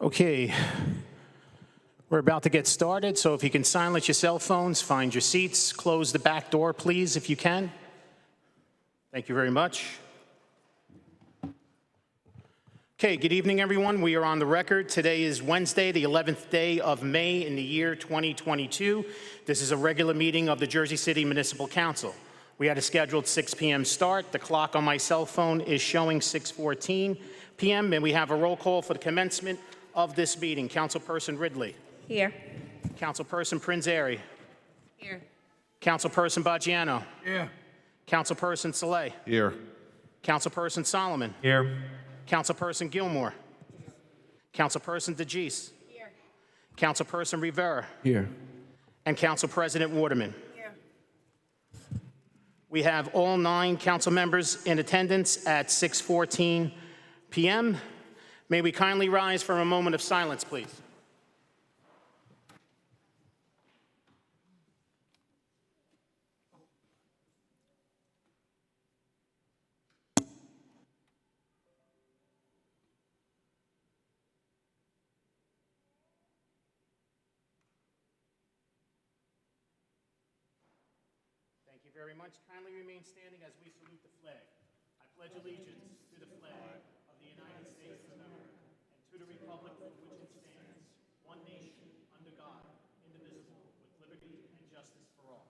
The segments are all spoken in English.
Okay, we're about to get started, so if you can silence your cell phones, find your seats, close the back door, please, if you can. Thank you very much. Okay, good evening, everyone. We are on the record. Today is Wednesday, the 11th day of May in the year 2022. This is a regular meeting of the Jersey City Municipal Council. We had a scheduled 6 p.m. start. The clock on my cell phone is showing 6:14 p.m., and we have a roll call for the commencement of this meeting. Councilperson Ridley. Here. Councilperson Prinzary. Here. Councilperson Baggiano. Here. Councilperson Saleh. Here. Councilperson Solomon. Here. Councilperson Gilmore. Councilperson DeGise. Here. Councilperson Rivera. Here. And Council President Waterman. Here. We have all 9 council members in attendance at 6:14 p.m. May we kindly rise for a moment of silence, please. Thank you very much. Kindly remain standing as we salute the flag. I pledge allegiance to the flag of the United States of America and to the republic for which it stands, one nation, under God, indivisible, with liberty and justice for all.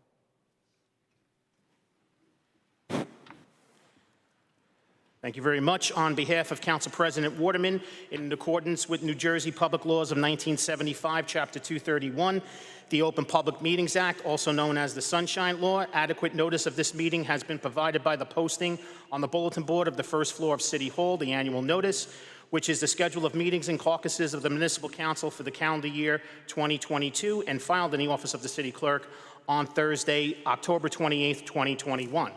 Thank you very much. On behalf of Council President Waterman, in accordance with New Jersey Public Laws of 1975, Chapter 231, the Open Public Meetings Act, also known as the Sunshine Law, adequate notice of this meeting has been provided by the posting on the bulletin board of the first floor of City Hall, the annual notice, which is the schedule of meetings and caucuses of the Municipal Council for the calendar year 2022, and filed in the office of the City Clerk on Thursday, October 28, 2021.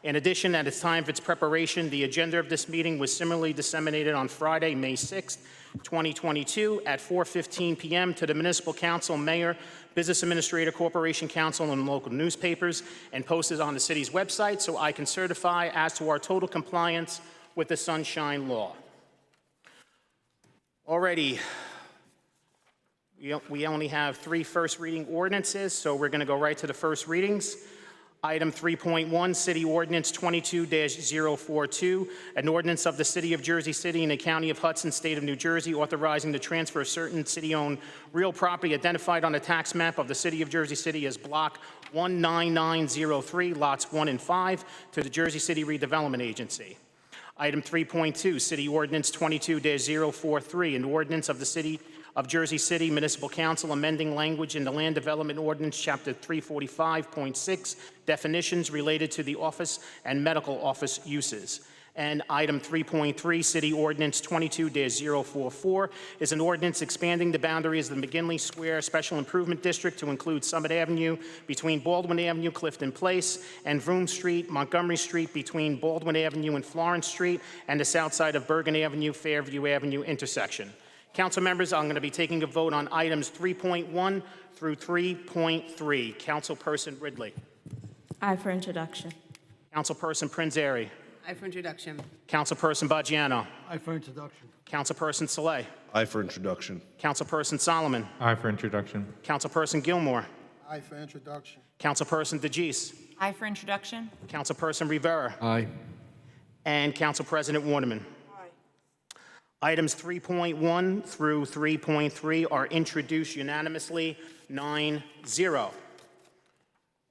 In addition, at the time of its preparation, the agenda of this meeting was similarly disseminated on Friday, May 6, 2022, at 4:15 p.m. to the Municipal Council, Mayor, Business Administrator, Corporation Council, and local newspapers, and posted on the city's website, so I can certify as to our total compliance with the Sunshine Law. Already, we only have 3 first reading ordinances, so we're going to go right to the first readings. Item 3.1, City Ordinance 22-042, an ordinance of the City of Jersey City and the County of Hudson, State of New Jersey, authorizing the transfer of certain city-owned real property identified on the tax map of the City of Jersey City as Block 19903, Lots 1 and 5, to the Jersey City Redevelopment Agency. Item 3.2, City Ordinance 22-043, an ordinance of the City of Jersey City Municipal Council amending language in the Land Development Ordinance, Chapter 345.6, definitions related to the office and medical office uses. And item 3.3, City Ordinance 22-044, is an ordinance expanding the boundaries of the Mcginley Square Special Improvement District to include Summit Avenue between Baldwin Avenue, Clifton Place, and Vroom Street, Montgomery Street between Baldwin Avenue and Florence Street, and the south side of Bergen Avenue, Fairview Avenue intersection. Council members, I'm going to be taking a vote on items 3.1 through 3.3. Councilperson Ridley. Aye for introduction. Councilperson Prinzary. Aye for introduction. Councilperson Baggiano. Aye for introduction. Councilperson Saleh. Aye for introduction. Councilperson Solomon. Aye for introduction. Councilperson Gilmore. Aye for introduction. Councilperson DeGise. Aye for introduction. Councilperson Rivera. Aye. And Council President Waterman. Items 3.1 through 3.3 are introduced unanimously, 9-0.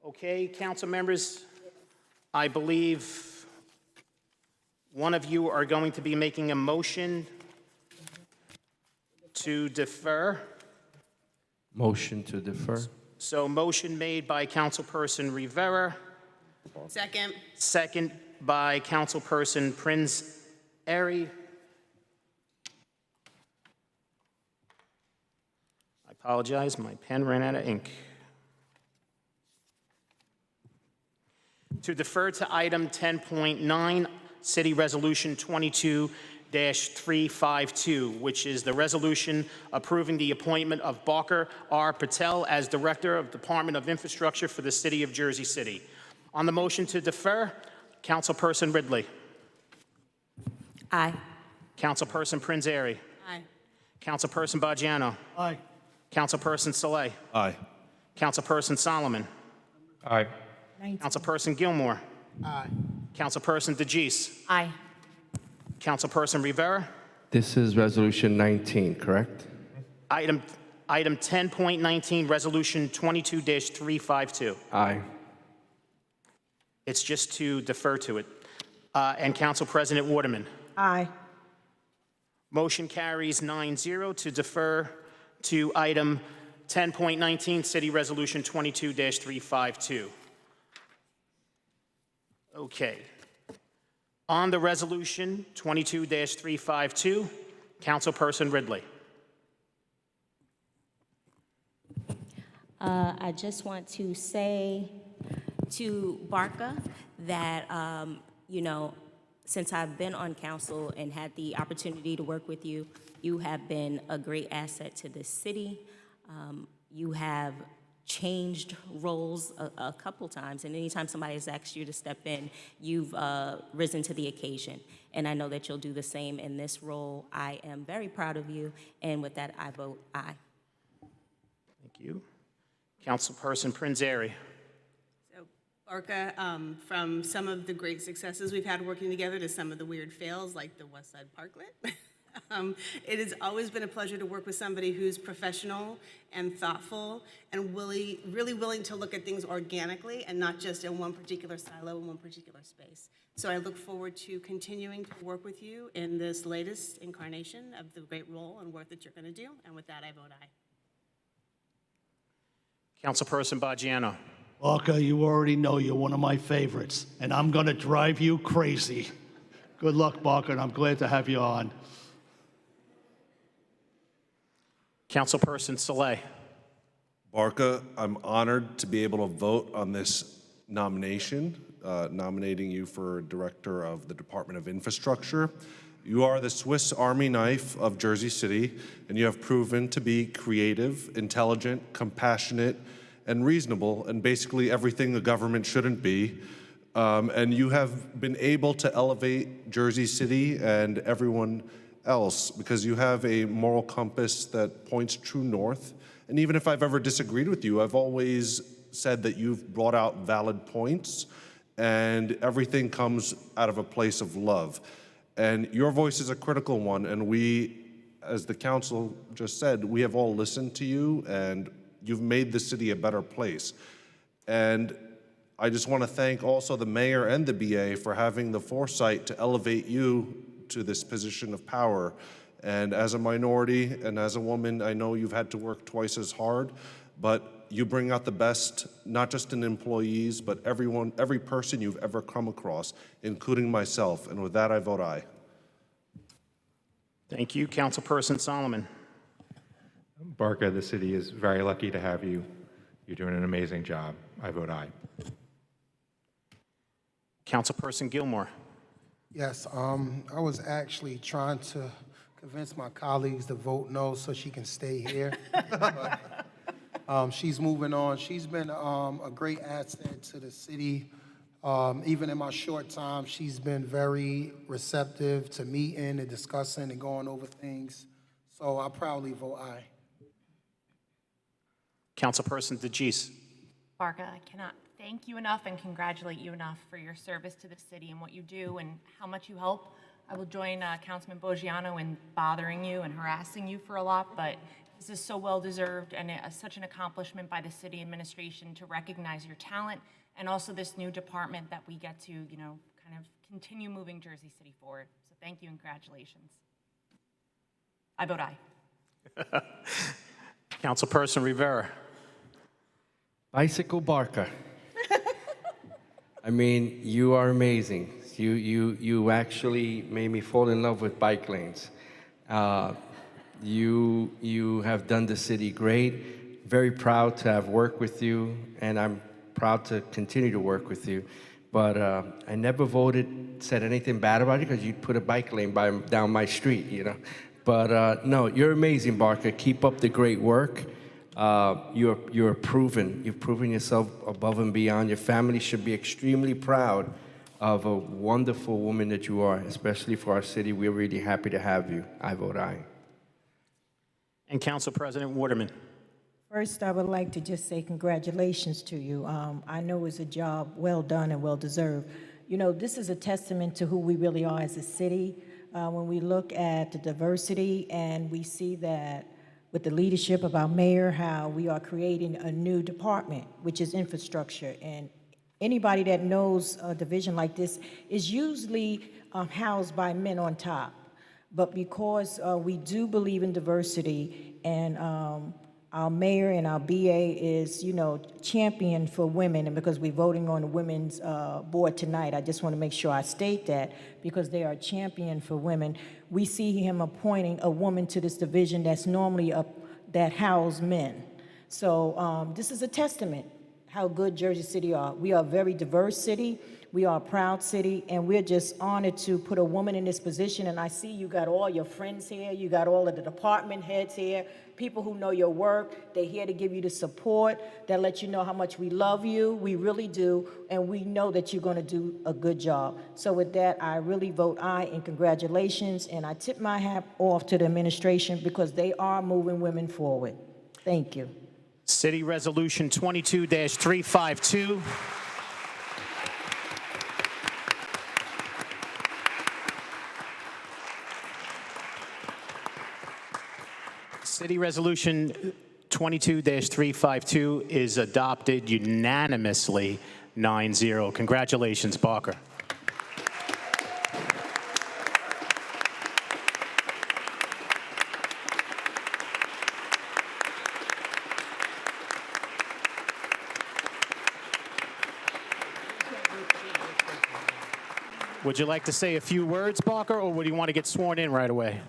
Okay, council members, I believe one of you are going to be making a motion to defer. Motion to defer. So motion made by Councilperson Rivera, Second. second by Councilperson Prinzary. Apologize, my pen ran out of ink. To defer to item 10.9, City Resolution 22-352, which is the resolution approving the appointment of Barker R. Patel as Director of Department of Infrastructure for the City of Jersey City. On the motion to defer, Councilperson Ridley. Aye. Councilperson Prinzary. Aye. Councilperson Bajano. Aye. Councilperson Saleh. Aye. Councilperson Solomon. Aye. Councilperson Gilmore. Aye. Councilperson DeGise. Aye. Councilperson Rivera. This is Resolution 19, correct? Item 10.19, Resolution 22-352. Aye. It's just to defer to it. And Council President Waterman. Aye. Motion carries 9-0 to defer to item 10.19, City Resolution 22-352. Okay. On the resolution 22-352, Councilperson Ridley. I just want to say to Barca that, since I've been on council and had the opportunity to work with you, you have been a great asset to this city. You have changed roles a couple times, and anytime somebody has asked you to step in, you've risen to the occasion. And I know that you'll do the same in this role. I am very proud of you, and with that, I vote aye. Thank you. Councilperson Prinzary. So, Barca, from some of the great successes we've had working together to some of the weird fails, like the West Side Parklet, it has always been a pleasure to work with somebody who's professional and thoughtful and really willing to look at things organically and not just in one particular silo, in one particular space. So I look forward to continuing to work with you in this latest incarnation of the great role and work that you're going to do. And with that, I vote aye. Councilperson Bajano. Barker, you already know you're one of my favorites, and I'm going to drive you crazy. Good luck, Barker, and I'm glad to have you on. Councilperson Saleh. Barca, I'm honored to be able to vote on this nomination, nominating you for Director of the Department of Infrastructure. You are the Swiss Army knife of Jersey City, and you have proven to be creative, intelligent, compassionate, and reasonable, and basically everything the government shouldn't be. And you have been able to elevate Jersey City and everyone else because you have a moral compass that points true north. And even if I've ever disagreed with you, I've always said that you've brought out valid points, and everything comes out of a place of love. And your voice is a critical one, and we, as the council just said, we have all listened to you, and you've made the city a better place. And I just want to thank also the mayor and the BA for having the foresight to elevate you to this position of power. And as a minority and as a woman, I know you've had to work twice as hard, but you bring out the best, not just in employees, but everyone, every person you've ever come across, including myself. And with that, I vote aye. Thank you. Councilperson Solomon. Barca, the city is very lucky to have you. You're doing an amazing job. I vote aye. Councilperson Gilmore. Yes, I was actually trying to convince my colleagues to vote no so she can stay here. But, she's moving on. She's been a great asset to the city. Even in my short time, she's been very receptive to meeting and discussing and going over things. So I proudly vote aye. Councilperson DeGise. Barca, I cannot thank you enough and congratulate you enough for your service to the city and what you do and how much you help. I will join Councilman Boggiano in bothering you and harassing you for a lot, but this is so well-deserved and such an accomplishment by the city administration to recognize your talent and also this new department that we get to, kind of continue moving Jersey City forward. So thank you and congratulations. I vote aye. Councilperson Rivera. Bicycle Barca. I mean, you are amazing. You actually made me fall in love with bike lanes. You have done the city great. Very proud to have worked with you, and I'm proud to continue to work with you. But I never said anything bad about you because you'd put a bike lane down my street, But no, you're amazing, Barca. Keep up the great work. You've proven yourself above and beyond. Your family should be extremely proud of a wonderful woman that you are, especially for our city. We're really happy to have you. I vote aye. And Council President Waterman. First, I would like to just say congratulations to you. I know it's a job well done and well deserved. You know, this is a testament to who we really are as a city. When we look at the diversity and we see that with the leadership of our mayor, how we are creating a new department, which is infrastructure. And anybody that knows a division like this is usually housed by men on top. But because we do believe in diversity, and our mayor and our BA is, you know, champion for women, and because we're voting on the women's board tonight, I just want to make sure I state that, because they are champion for women. We see him appointing a woman to this division that's normally that house men. So this is a testament how good Jersey City are. We are a very diverse city. We are a proud city, and we're just honored to put a woman in this position. And I see you got all your friends here. You got all of the department heads here, people who know your work. They're here to give you the support, that let you know how much we love you. We really do, and we know that you're going to do a good job. So with that, I really vote aye, and congratulations. And I tip my hat off to the administration, because they are moving women forward. Thank you. City Resolution 22-352. City Resolution 22-352 is adopted unanimously, 9-0. Congratulations, Barker. Would you like to say a few words, Barker, or would you want to get sworn in right away?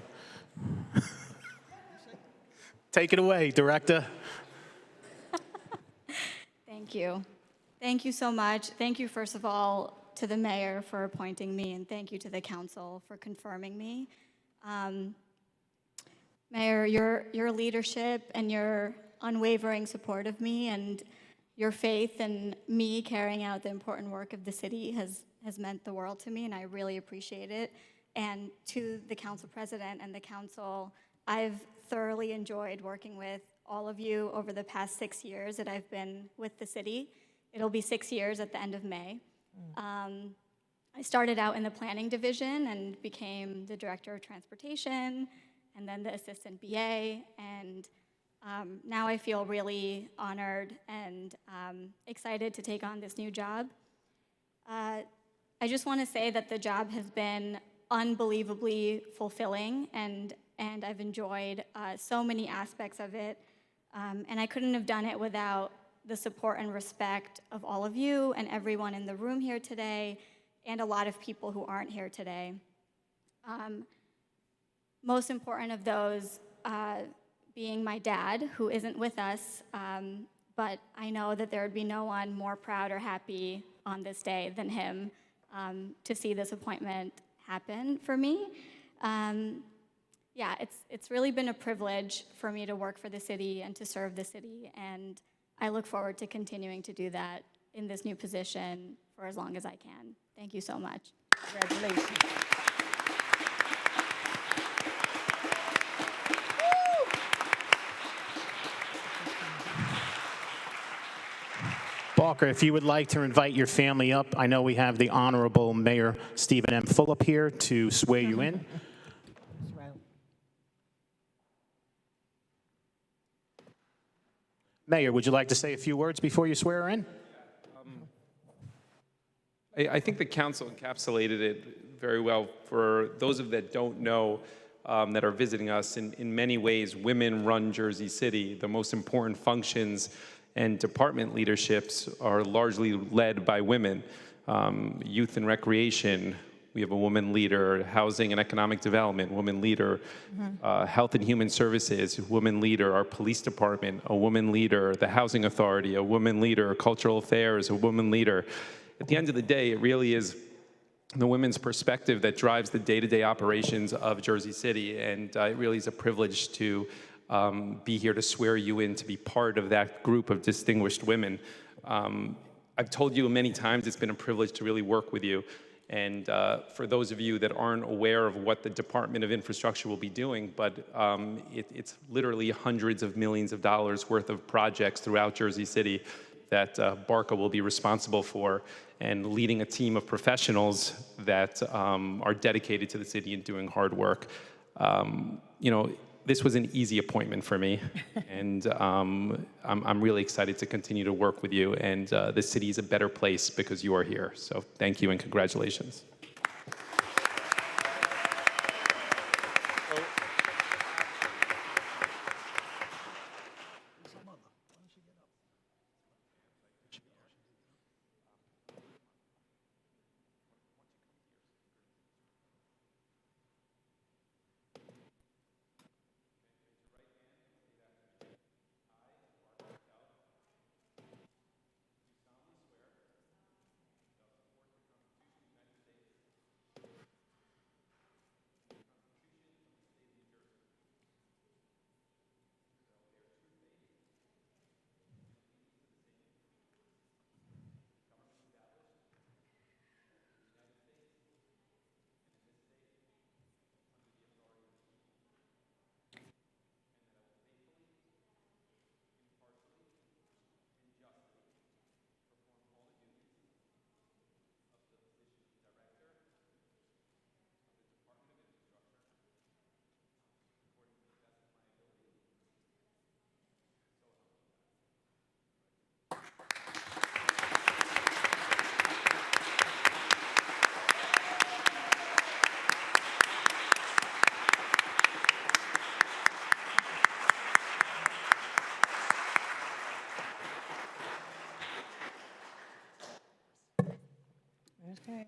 Take it away, Director. Thank you. Thank you so much. Thank you, first of all, to the mayor for appointing me, and thank you to the council for confirming me. Mayor, your leadership and your unwavering support of me and your faith in me carrying out the important work of the city has meant the world to me, and I really appreciate it. And to the council president and the council, I've thoroughly enjoyed working with all of you over the past 6 years that I've been with the city. It'll be 6 years at the end of May. I started out in the planning division and became the director of transportation, and then the assistant BA, and now I feel really honored and excited to take on this new job. I just want to say that the job has been unbelievably fulfilling, and I've enjoyed so many aspects of it, and I couldn't have done it without the support and respect of all of you and everyone in the room here today, and a lot of people who aren't here today. Most important of those being my dad, who isn't with us, but I know that there would be no one more proud or happy on this day than him to see this appointment happen for me. Yeah, it's really been a privilege for me to work for the city and to serve the city, and I look forward to continuing to do that in this new position for as long as I can. Thank you so much. Congratulations. Barker, if you would like to invite your family up, I know we have the Honorable Mayor Stephen M. Fulop here to swear you in. Mayor, would you like to say a few words before you swear her in? I think the council encapsulated it very well. For those of that don't know, that are visiting us, in many ways, women run Jersey City. The most important functions and department leaderships are largely led by women. Youth and recreation, we have a woman leader. Housing and economic development, woman leader. Health and human services, woman leader. Our police department, a woman leader. The housing authority, a woman leader. Cultural affairs, a woman leader. At the end of the day, it really is the women's perspective that drives the day-to-day operations of Jersey City, and it really is a privilege to be here to swear you in to be part of that group of distinguished women. I've told you many times it's been a privilege to really work with you, And for those of you that aren't aware of what the Department of Infrastructure will be doing, but it's literally hundreds of millions of dollars worth of projects throughout Jersey City that BARCA will be responsible for, and leading a team of professionals that are dedicated to the city and doing hard work. You know, this was an easy appointment for me, and I'm really excited to continue to work with you, and the city is a better place because you are here. So thank you and congratulations. Okay.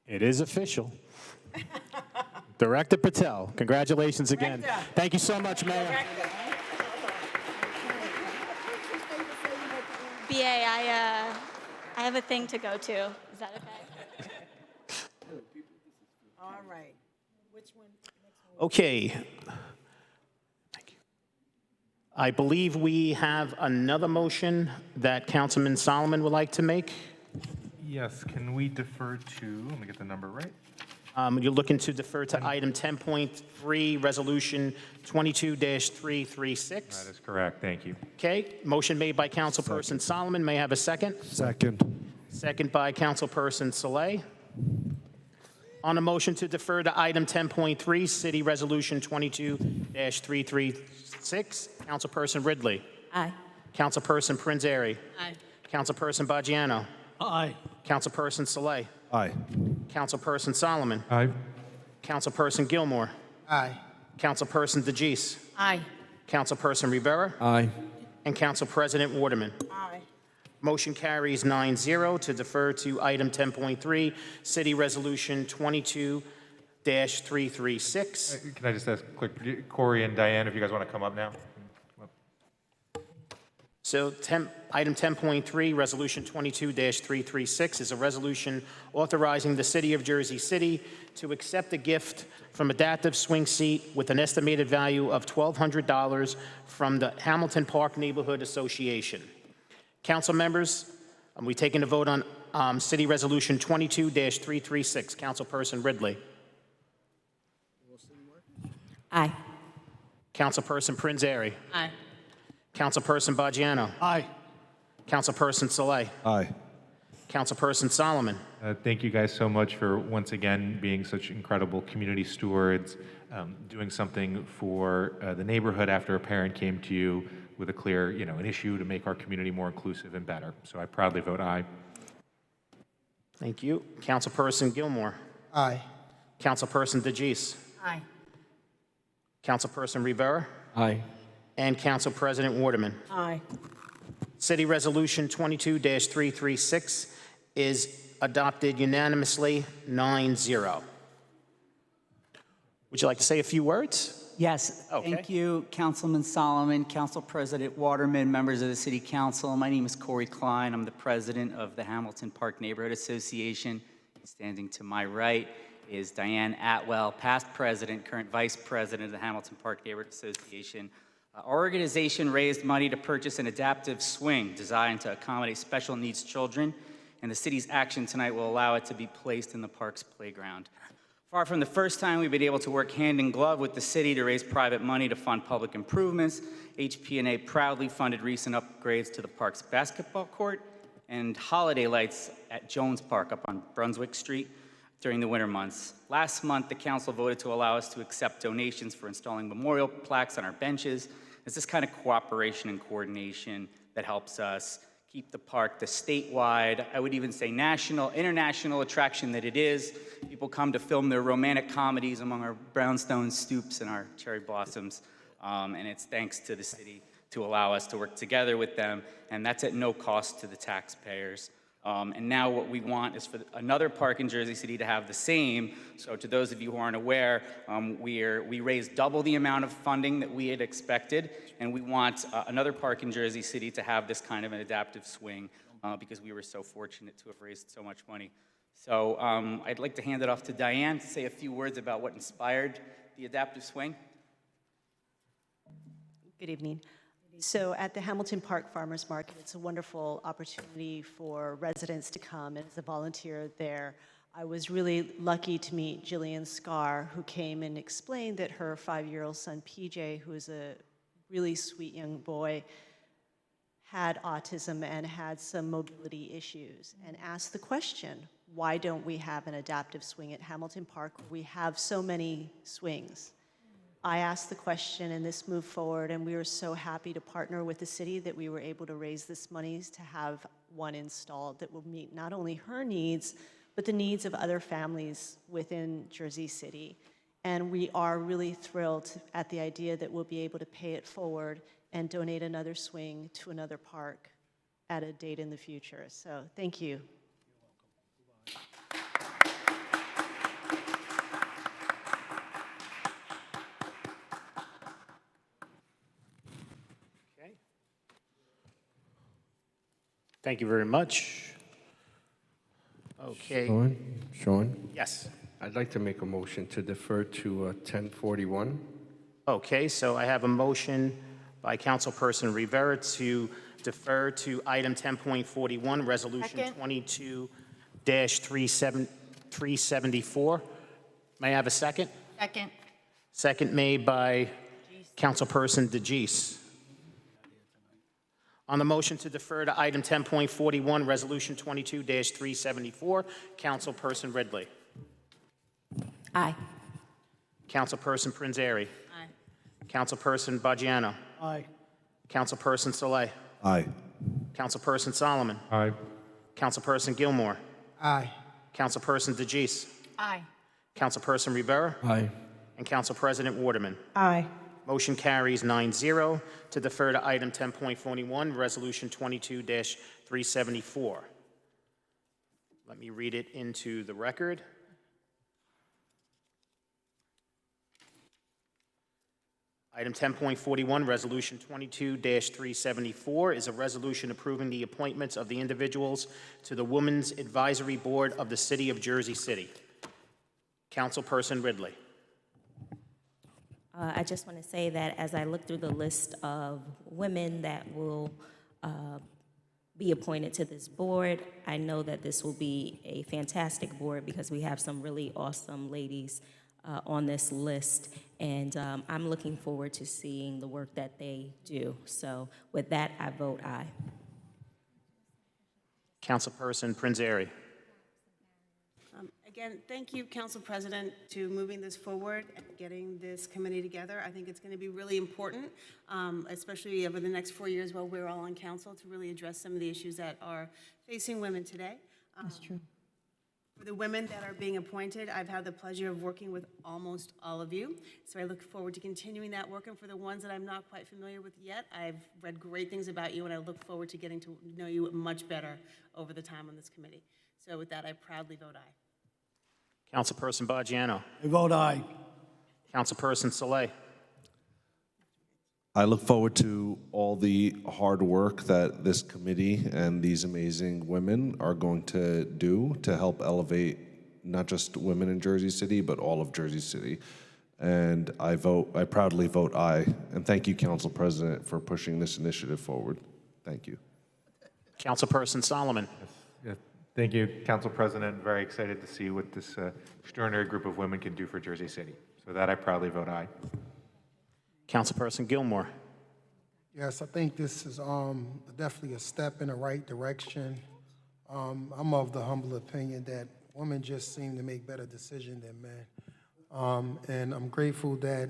It is official. Director Patel, congratulations again. Thank you so much, Mayor. BA, I have a thing to go to. Is that okay? All right. Which one? Okay. Thank you. I believe we have another motion that Councilman Solomon would like to make. Yes, can we defer to, let me get the number right. You're looking to defer to item 10.3, Resolution 22-336. That is correct, thank you. Okay, motion made by Councilperson Solomon. May I have a second? Second. Second by Councilperson Saleh. On a motion to defer to item 10.3, City Resolution 22-336, Councilperson Ridley. Aye. Councilperson Prinzary. Aye. Councilperson Baggiano. Aye. Councilperson Saleh. Aye. Councilperson Solomon. Aye. Councilperson Gilmore. Aye. Councilperson DeGise. Aye. Councilperson Rivera. Aye. And Council President Waterman. Aye. Motion carries 9-0 to defer to item 10.3, City Resolution 22-336. Can I just ask quick, Corey and Diane, if you guys want to come up now? So item 10.3, Resolution 22-336 is a resolution authorizing the City of Jersey City to accept a gift from Adaptive Swing Seat with an estimated value of $1,200 from the Hamilton Park Neighborhood Association. Council members, we taking a vote on City Resolution 22-336. Councilperson Ridley. Aye. Councilperson Prinzary. Aye. Councilperson Baggiano. Aye. Councilperson Saleh. Aye. Councilperson Solomon. Thank you guys so much for once again being such incredible community stewards, doing something for the neighborhood after a parent came to you with a clear, an issue to make our community more inclusive and better. So I proudly vote aye. Thank you. Councilperson Gilmore. Aye. Councilperson DeGise. Aye. Councilperson Rivera. Aye. And Council President Waterman. Aye. City Resolution 22-336 is adopted unanimously, 9-0. Would you like to say a few words? Yes, Okay. thank you, Councilman Solomon, Council President Waterman, members of the City Council. My name is Corey Klein. I'm the president of the Hamilton Park Neighborhood Association. Standing to my right is Diane Atwell, past president, current vice president of the Hamilton Park Neighborhood Association. Our organization raised money to purchase an adaptive swing designed to accommodate special needs children, and the city's action tonight will allow it to be placed in the park's playground. Far from the first time we've been able to work hand in glove with the city to raise private money to fund public improvements, HP&A proudly funded recent upgrades to the park's basketball court and holiday lights at Jones Park up on Brunswick Street during the winter months. Last month, the council voted to allow us to accept donations for installing memorial plaques on our benches. It's this kind of cooperation and coordination that helps us keep the park the statewide, I would even say national, international attraction that it is. People come to film their romantic comedies among our brownstone stoops and our cherry blossoms. And it's thanks to the city to allow us to work together with them, and that's at no cost to the taxpayers. And now what we want is for another park in Jersey City to have the same. So to those of you who aren't aware, we raised double the amount of funding that we had expected, and we want another park in Jersey City to have this kind of an adaptive swing because we were so fortunate to have raised so much money. So I'd like to hand it off to Diane to say a few words about what inspired the adaptive swing. Good evening. So at the Hamilton Park Farmers Market, it's a wonderful opportunity for residents to come, and as a volunteer there, I was really lucky to meet Jillian Scarr, who came and explained that her 5-year-old son, PJ, who is a really sweet young boy, had autism and had some mobility issues, and asked the question, why don't we have an adaptive swing at Hamilton Park? We have so many swings. I asked the question, and this moved forward, and we were so happy to partner with the city that we were able to raise this money to have one installed that will meet not only her needs, but the needs of other families within Jersey City. And we are really thrilled at the idea that we'll be able to pay it forward and donate another swing to another park at a date in the future. So thank you. Thank you very much. Okay. Sean? Yes. I'd like to make a motion to defer to 1041. Okay, so I have a motion by Councilperson Rivera to defer to item 10.41, Resolution 22-374. May I have a second? Second. Second made by Councilperson DeGise. On the motion to defer to item 10.41, Resolution 22-374, Councilperson Ridley. Aye. Councilperson Prinzary. Aye. Councilperson Baggiano. Aye. Councilperson Saleh. Aye. Councilperson Solomon. Aye. Councilperson Gilmore. Aye. Councilperson DeGise. Aye. Councilperson Rivera. Aye. And Council President Waterman. Aye. Motion carries 9-0 to defer to item 10.41, Resolution 22-374. Let me read it into the record. Item 10.41, Resolution 22-374 is a resolution approving the appointments of the individuals to the Women's Advisory Board of the City of Jersey City. Councilperson Ridley. I just want to say that as I look through the list of women that will be appointed to this board, I know that this will be a fantastic board because we have some really awesome ladies on this list, and I'm looking forward to seeing the work that they do. So with that, I vote aye. Councilperson Prinzary. Again, thank you, Council President, to moving this forward and getting this committee together. I think it's going to be really important, especially over the next 4 years while we're all on council, to really address some of the issues that are facing women today. That's true. For the women that are being appointed, I've had the pleasure of working with almost all of you, so I look forward to continuing that work. And for the ones that I'm not quite familiar with yet, I've read great things about you, and I look forward to getting to know you much better over the time on this committee. So with that, I proudly vote aye. Councilperson Baggiano. I vote aye. Councilperson Saleh. I look forward to all the hard work that this committee and these amazing women are going to do to help elevate not just women in Jersey City, but all of Jersey City. And I proudly vote aye. And thank you, Council President, for pushing this initiative forward. Thank you. Councilperson Solomon. Yeah, thank you, Council President. Very excited to see what this extraordinary group of women can do for Jersey City. So that I proudly vote aye. Councilperson Gilmore. Yes, I think this is definitely a step in the right direction. I'm of the humble opinion that women just seem to make better decisions than men. And I'm grateful that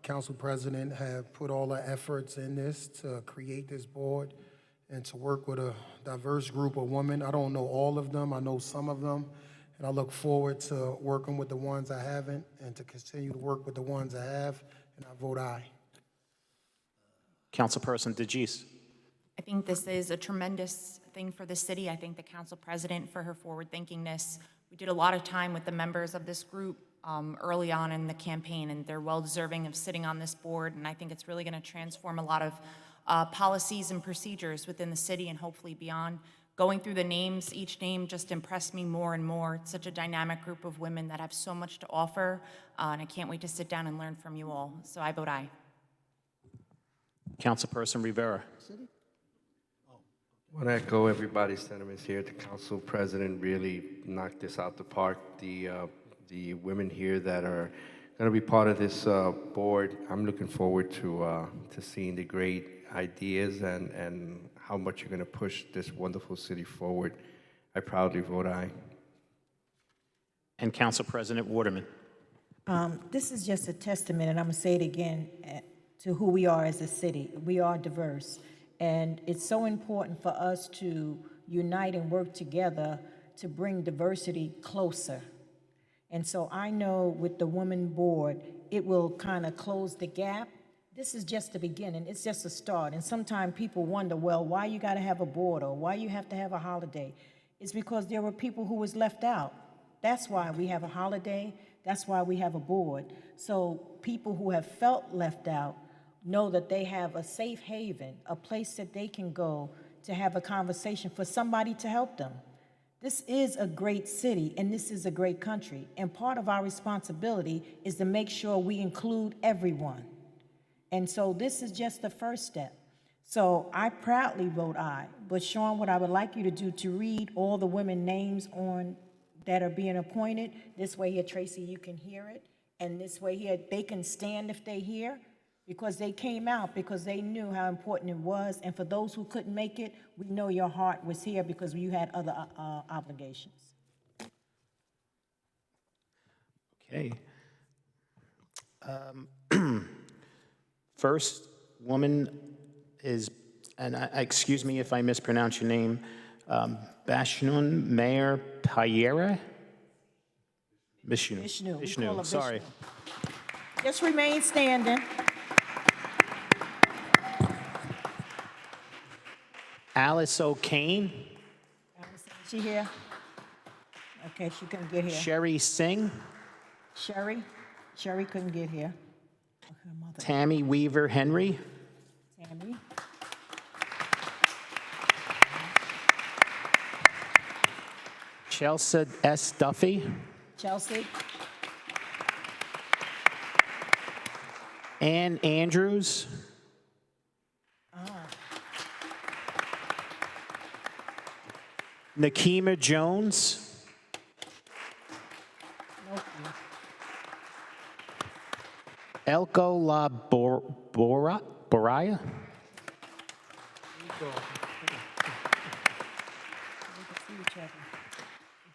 Council President have put all the efforts in this to create this board and to work with a diverse group of women. I don't know all of them, I know some of them, and I look forward to working with the ones I haven't and to continue to work with the ones I have, and I vote aye. Councilperson DeGise. I think this is a tremendous thing for the city. I thank the council president for her forward-thinkingness. We did a lot of time with the members of this group early on in the campaign, and they're well-deserving of sitting on this board, and I think it's really going to transform a lot of policies and procedures within the city and hopefully beyond. Going through the names, each name just impressed me more and more. It's such a dynamic group of women that have so much to offer, and I can't wait to sit down and learn from you all. So I vote aye. Councilperson Rivera. I want to echo everybody's sentiments here. The council president really knocked this out the park. The women here that are going to be part of this board, I'm looking forward to seeing the great ideas and how much you're going to push this wonderful city forward. I proudly vote aye. And Council President Waterman. This is just a testament, and I'm going to say it again, to who we are as a city. We are diverse, and it's so important for us to unite and work together to bring diversity closer. And so I know with the Women Board, it will kind of close the gap. This is just the beginning. It's just a start. And sometimes people wonder, well, why you got to have a board or why you have to have a holiday? It's because there were people who was left out. That's why we have a holiday. That's why we have a board. So people who have felt left out know that they have a safe haven, a place that they can go to have a conversation for somebody to help them. This is a great city, and this is a great country. And part of our responsibility is to make sure we include everyone. And so this is just the first step. So I proudly vote aye. But Sean, what I would like you to do to read all the women names on that are being appointed. This way here, Tracy, you can hear it. And this way here, they can stand if they hear, because they came out because they knew how important it was. And for those who couldn't make it, we know your heart was here because you had other obligations. Okay. First woman is, and excuse me if I mispronounce your name, Bashnun Mayor Payera? Vishnu. We call her Sorry. Vishnu. Just remain standing. Alice O'Kane. She here? Okay, she couldn't get here. Sherry Singh. Sherry couldn't get here. Tammy Weaver Henry. Tammy. Chelsea S. Duffy. Chelsea. Ann Andrews. Nakima Jones. Elko La Boraya.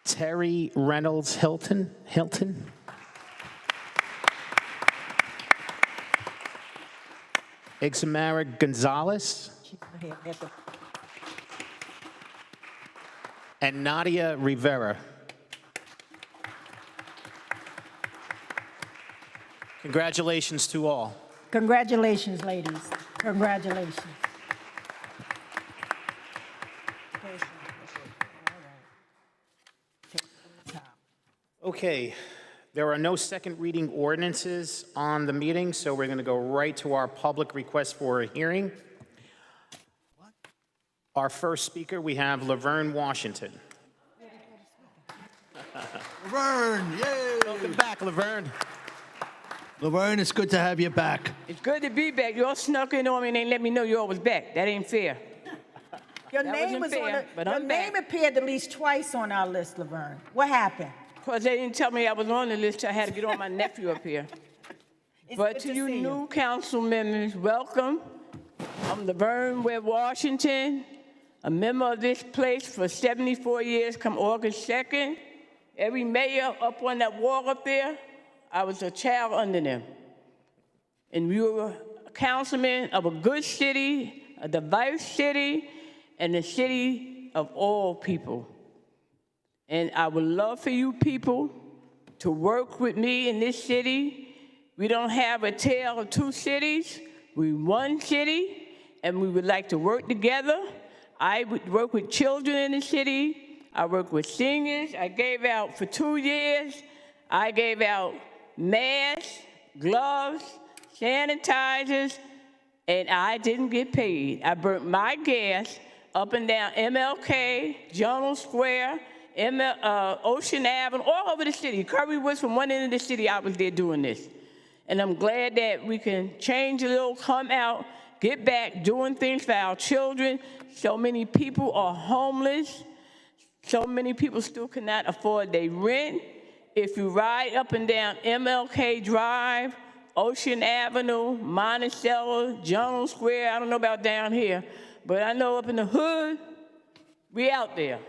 Terry Reynolds Hilton. Ixamara Gonzalez. And Nadia Rivera. Congratulations to all. Congratulations, ladies. Congratulations. Okay, there are no second reading ordinances on the meeting, so we're going to go right to our public request for a hearing. Our first speaker, we have Laverne Washington. Laverne, yay! Welcome back, Laverne. Laverne, it's good to have you back. It's good to be back. Y'all snuck in on me and ain't let me know y'all was back. That ain't fair. Your That name wasn't was fair, on but your I'm name back. appeared at least twice on our list, Laverne. What happened? Because they didn't tell me I was on the list. I had to get on my nephew up here. But to you new council members, welcome. I'm Laverne Webb Washington, a member of this place for 74 years come August 2nd. Every mayor up on that wall up there, I was a child under them. And we were a councilman of a good city, a diverse city, and a city of all people. And I would love for you people to work with me in this city. We don't have a tale of two cities. We're one city, and we would like to work together. I would work with children in the city. I work with seniors. I gave out, for 2 years, I gave out masks, gloves, sanitizers, and I didn't get paid. I burnt my gas up and down MLK, Journal Square, Ocean Avenue, all over the city. Currywoods, from one end of the city, I was there doing this. And I'm glad that we can change a little, come out, get back, doing things for our children. So many people are homeless. So many people still cannot afford their rent. If you ride up and down MLK Drive, Ocean Avenue, Monticello, Journal Square, I don't know about down here, but I know up in the hood, we out there.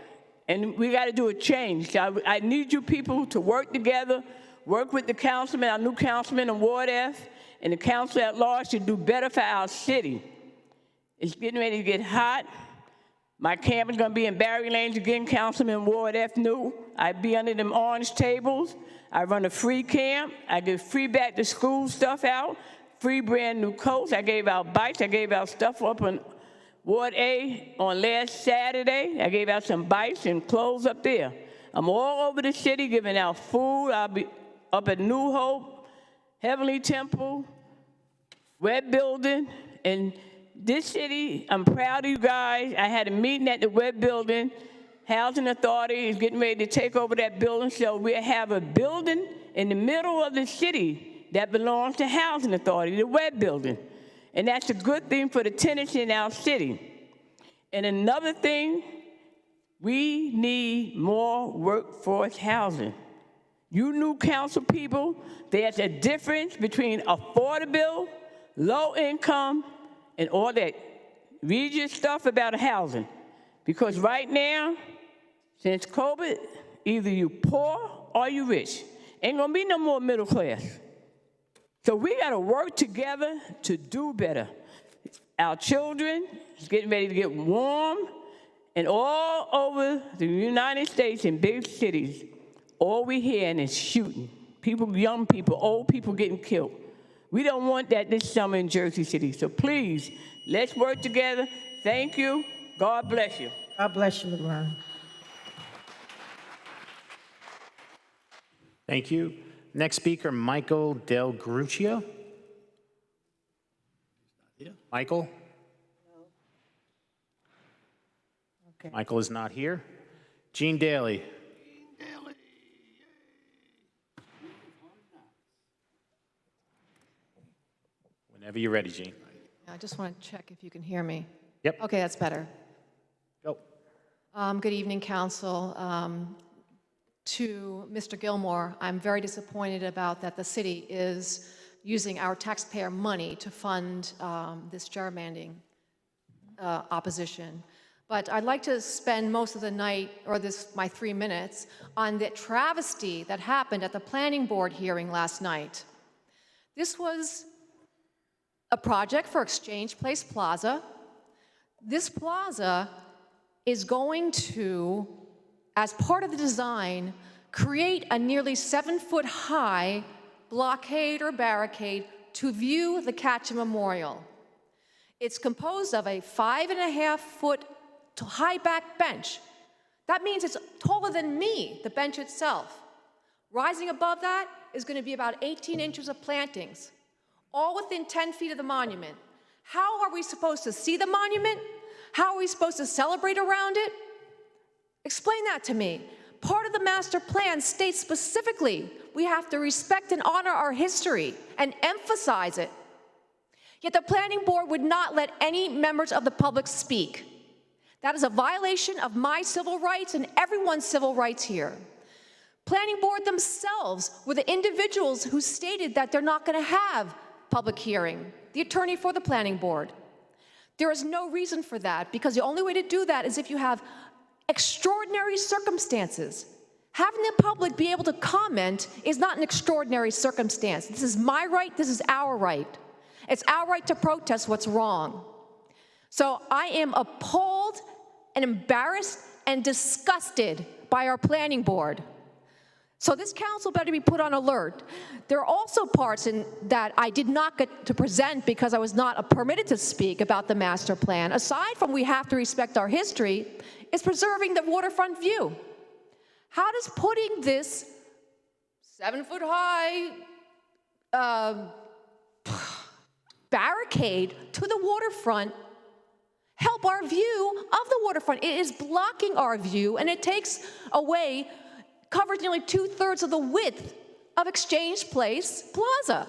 And we got to do a change. So I need you people to work together, work with the councilman, our new councilman in Ward F, and the council at large to do better for our city. It's getting ready to get hot. My camp is going to be in Barry Lanes again, Councilman Ward F. New. I be under them orange tables. I run a free camp. I give free back to school stuff out, free brand new coats. I gave out bikes. I gave out stuff up in Ward A on last Saturday. I gave out some bikes and clothes up there. I'm all over the city giving out food. I'll be up at New Hope, Heavenly Temple, Web Building, and this city, I'm proud of you guys. I had a meeting at the Web Building. Housing Authority is getting ready to take over that building, so we have a building in the middle of the city that belongs to Housing Authority, the Web Building. And that's a good thing for the tenants in our city. And another thing, we need more workforce housing. You new council people, there's a difference between affordable, low income, and all that. Read your stuff about housing. Because right now, since COVID, either you poor or you rich. Ain't gonna be no more middle class. So we gotta work together to do better. Our children is getting ready to get warm, and all over the United States in big cities, all we hearing is shooting. People, young people, old people getting killed. We don't want that this summer in Jersey City. So please, let's work together. Thank you. God bless you. God bless you, Laverne. Thank you. Next speaker, Michael Del Gruccio. Michael? Okay. Michael is not here. Gene Daly. Whenever you're ready, Gene. I just want to check if you can hear me. Yep. Okay, that's better. Go. Good evening, Council. To Mr. Gilmore, I'm very disappointed about that the city is using our taxpayer money to fund this gerrymandering opposition. But I'd like to spend most of the night, or my 3 minutes, on the travesty that happened at the planning board hearing last night. This was a project for Exchange Place Plaza. This plaza is going to, as part of the design, create a nearly 7-foot-high blockade or barricade to view the Catcher Memorial. It's composed of a 5.5-foot high back bench. That means it's taller than me, the bench itself. Rising above that is going to be about 18 inches of plantings, all within 10 feet of the monument. How are we supposed to see the monument? How are we supposed to celebrate around it? Explain that to me. part of the master plan states specifically we have to respect and honor our history and emphasize it. Yet the planning board would not let any members of the public speak. That is a violation of my civil rights and everyone's civil rights here. Planning board themselves were the individuals who stated that they're not going to have public hearing, the attorney for the planning board. There is no reason for that, because the only way to do that is if you have extraordinary circumstances. Having the public be able to comment is not an extraordinary circumstance. This is my right, this is our right. It's our right to protest what's wrong. So I am appalled and embarrassed and disgusted by our planning board. So this council better be put on alert. There are also parts in that I did not get to present because I was not permitted to speak about the master plan. Aside from we have to respect our history, is preserving the waterfront view. How does putting this 7-foot-high barricade to the waterfront help our view of the waterfront? It is blocking our view, and it takes away, covers nearly 2/3 of the width of Exchange Place Plaza.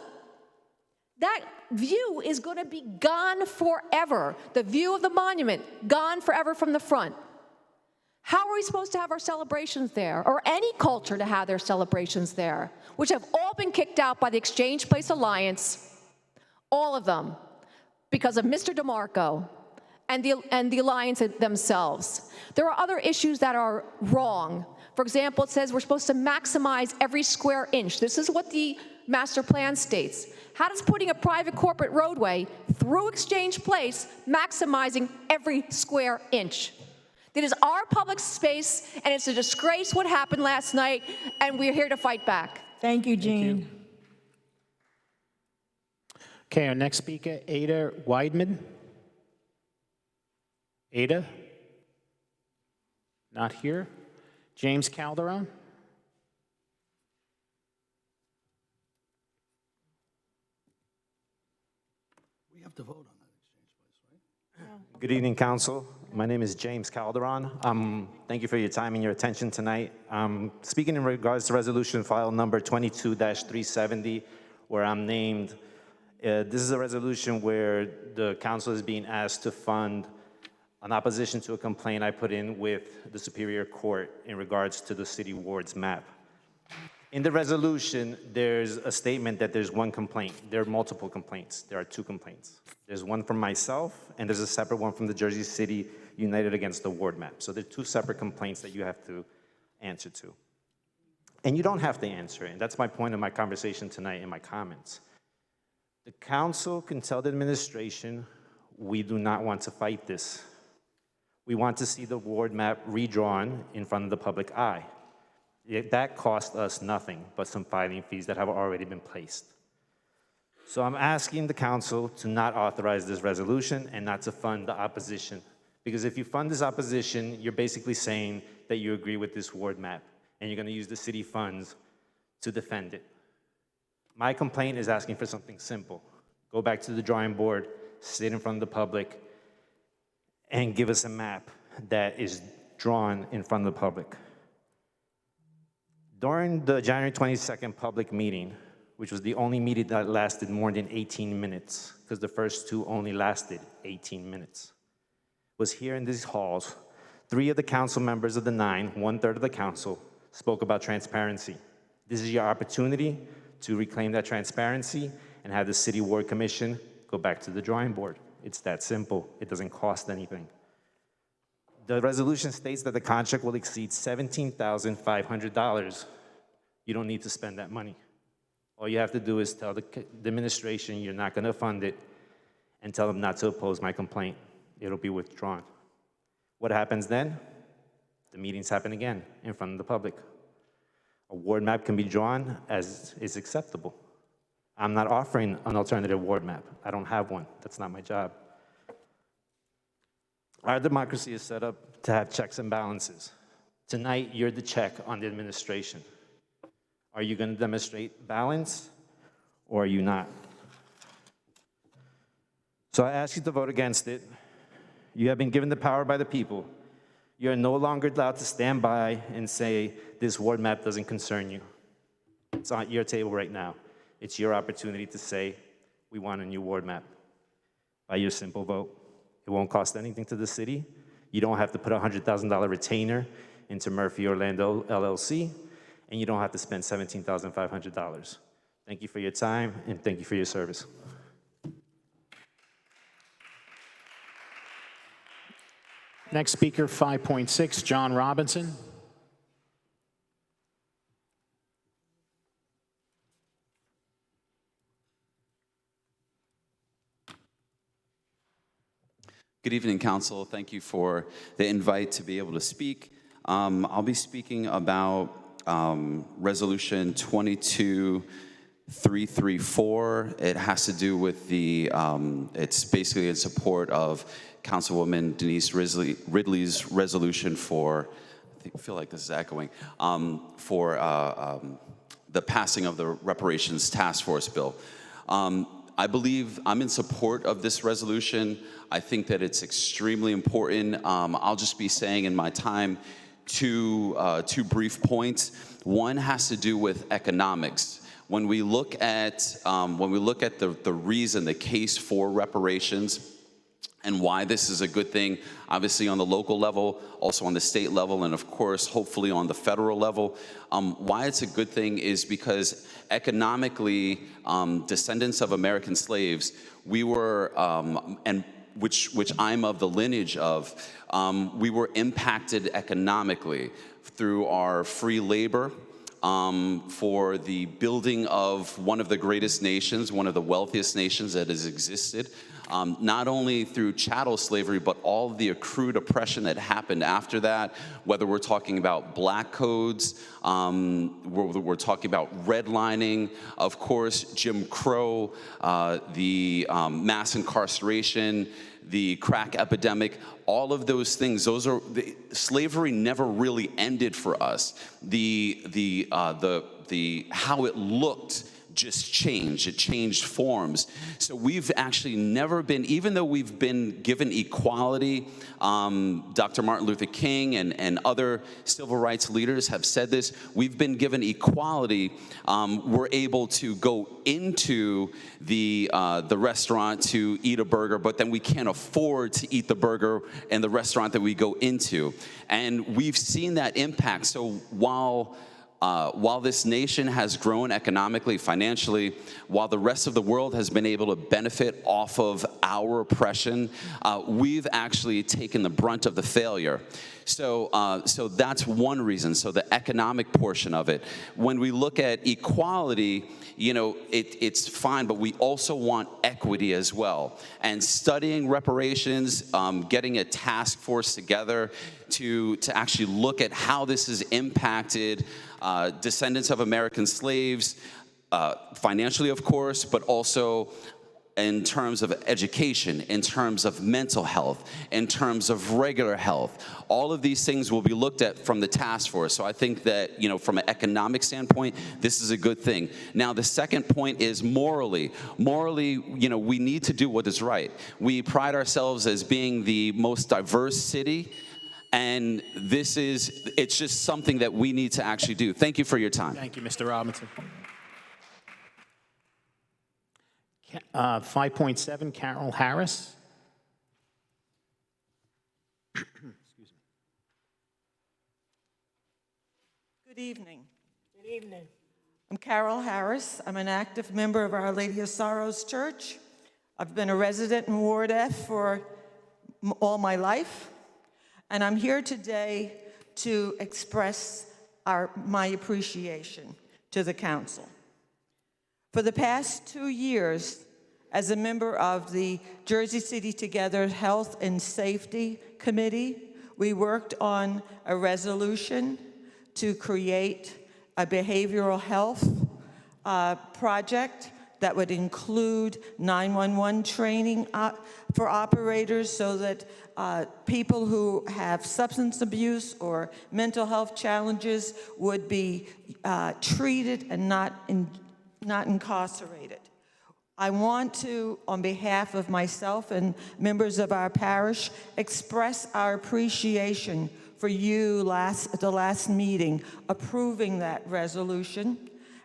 That view is going to be gone forever. The view of the monument, gone forever from the front. How are we supposed to have our celebrations there, or any culture to have their celebrations there, which have all been kicked out by the Exchange Place Alliance, all of them, because of Mr. DeMarco and the Alliance themselves. There are other issues that are wrong. For example, it says we're supposed to maximize every square inch. This is what the master plan states. How does putting a private corporate roadway through Exchange Place maximizing every square inch? It is our public space, and it's a disgrace what happened last night, and we're here to fight back. Thank you, Jean. Okay, our next speaker, Ada Weidman. Ada? Not here. James Calderon? We have to vote on that. Good evening, Council. My name is James Calderon. Thank you for your time and your attention tonight. Speaking in regards to resolution file number 22-370, where I'm named, this is a resolution where the council is being asked to fund an opposition to a complaint I put in with the Superior Court in regards to the city wards map. In the resolution, there's a statement that there's one complaint. There are multiple complaints. There are 2 complaints. There's one from myself, and there's a separate one from the Jersey City United Against the Ward Map. So there are 2 separate complaints that you have to answer to. And you don't have to answer it, and that's my point of my conversation tonight in my comments. The council can tell the administration, we do not want to fight this. We want to see the ward map redrawn in front of the public eye. That cost us nothing but some filing fees that have already been placed. So I'm asking the council to not authorize this resolution and not to fund the opposition. Because if you fund this opposition, you're basically saying that you agree with this ward map and you're going to use the city funds to defend it. My complaint is asking for something simple. Go back to the drawing board, sit in front of the public, and give us a map that is drawn in front of the public. During the January 22nd public meeting, which was the only meeting that lasted more than 18 minutes, because the first 2 only lasted 18 minutes, was here in these halls. 3 of the council members of the 9, 1/3 of the council, spoke about transparency. This is your opportunity to reclaim that transparency and have the City Ward Commission go back to the drawing board. It's that simple. It doesn't cost anything. The resolution states that the contract will exceed $17,500. You don't need to spend that money. All you have to do is tell the administration you're not going to fund it and tell them not to oppose my complaint. It'll be withdrawn. What happens then? The meetings happen again in front of the public. A ward map can be drawn as is acceptable. I'm not offering an alternative ward map. I don't have one. That's not my job. Our democracy is set up to have checks and balances. Tonight, you're the check on the administration. Are you going to demonstrate balance, or are you not? So I ask you to vote against it. You have been given the power by the people. You're no longer allowed to stand by and say, this ward map doesn't concern you. It's on your table right now. It's your opportunity to say, we want a new ward map. By your simple vote. It won't cost anything to the city. You don't have to put a $100,000 retainer into Murphy Orlando LLC, and you don't have to spend $17,500. Thank you for your time, and thank you for your service. Next speaker, 5.6, John Robinson. Good evening, Council. Thank you for the invite to be able to speak. I'll be speaking about Resolution 22334. It has to do with the, it's basically in support of Councilwoman Denise Ridley's resolution for, I feel like this is echoing, for the passing of the Reparations Task Force Bill. I believe I'm in support of this resolution. I think that it's extremely important. I'll just be saying in my time two brief points. One has to do with economics. When we look at the reason, the case for reparations, and why this is a good thing, obviously on the local level, also on the state level, and of course, hopefully on the federal level. Why it's a good thing is because economically, descendants of American slaves, we were, and which I'm of the lineage of, we were impacted economically through our free labor, for the building of one of the greatest nations, one of the wealthiest nations that has existed. Not only through chattel slavery, but all of the accrued oppression that happened after that, whether we're talking about black codes, we're talking about redlining, of course, Jim Crow, the mass incarceration, the crack epidemic, all of those things, slavery never really ended for us. How it looked just changed. It changed forms. So we've actually never been, even though we've been given equality, Dr. Martin Luther King and other civil rights leaders have said this, we've been given equality. We're able to go into the restaurant to eat a burger, but then we can't afford to eat the burger in the restaurant that we go into. And we've seen that impact. So while this nation has grown economically, financially, while the rest of the world has been able to benefit off of our oppression, we've actually taken the brunt of the failure. So that's one reason, so the economic portion of it. When we look at equality, it's fine, but we also want equity as well. And studying reparations, getting a task force together to actually look at how this has impacted descendants of American slaves, financially, of course, but also in terms of education, in terms of mental health, in terms of regular health. All of these things will be looked at from the task force. So I think that, from an economic standpoint, this is a good thing. Now, the second point is morally. Morally, we need to do what is right. We pride ourselves as being the most diverse city, and it's just something that we need to actually do. Thank you for your time. Thank you, Mr. Robinson. 5.7, Carol Harris. Good evening. Good evening. I'm Carol Harris. I'm an active member of Our Lady of Sorrows Church. I've been a resident in Ward F for all my life, and I'm here today to express my appreciation to the council. For the past 2 years, as a member of the Jersey City Together Health and Safety Committee, we worked on a resolution to create a behavioral health project that would include 911 training for operators so that people who have substance abuse or mental health challenges would be treated and not incarcerated. I want to, on behalf of myself and members of our parish, express our appreciation for you at the last meeting approving that resolution.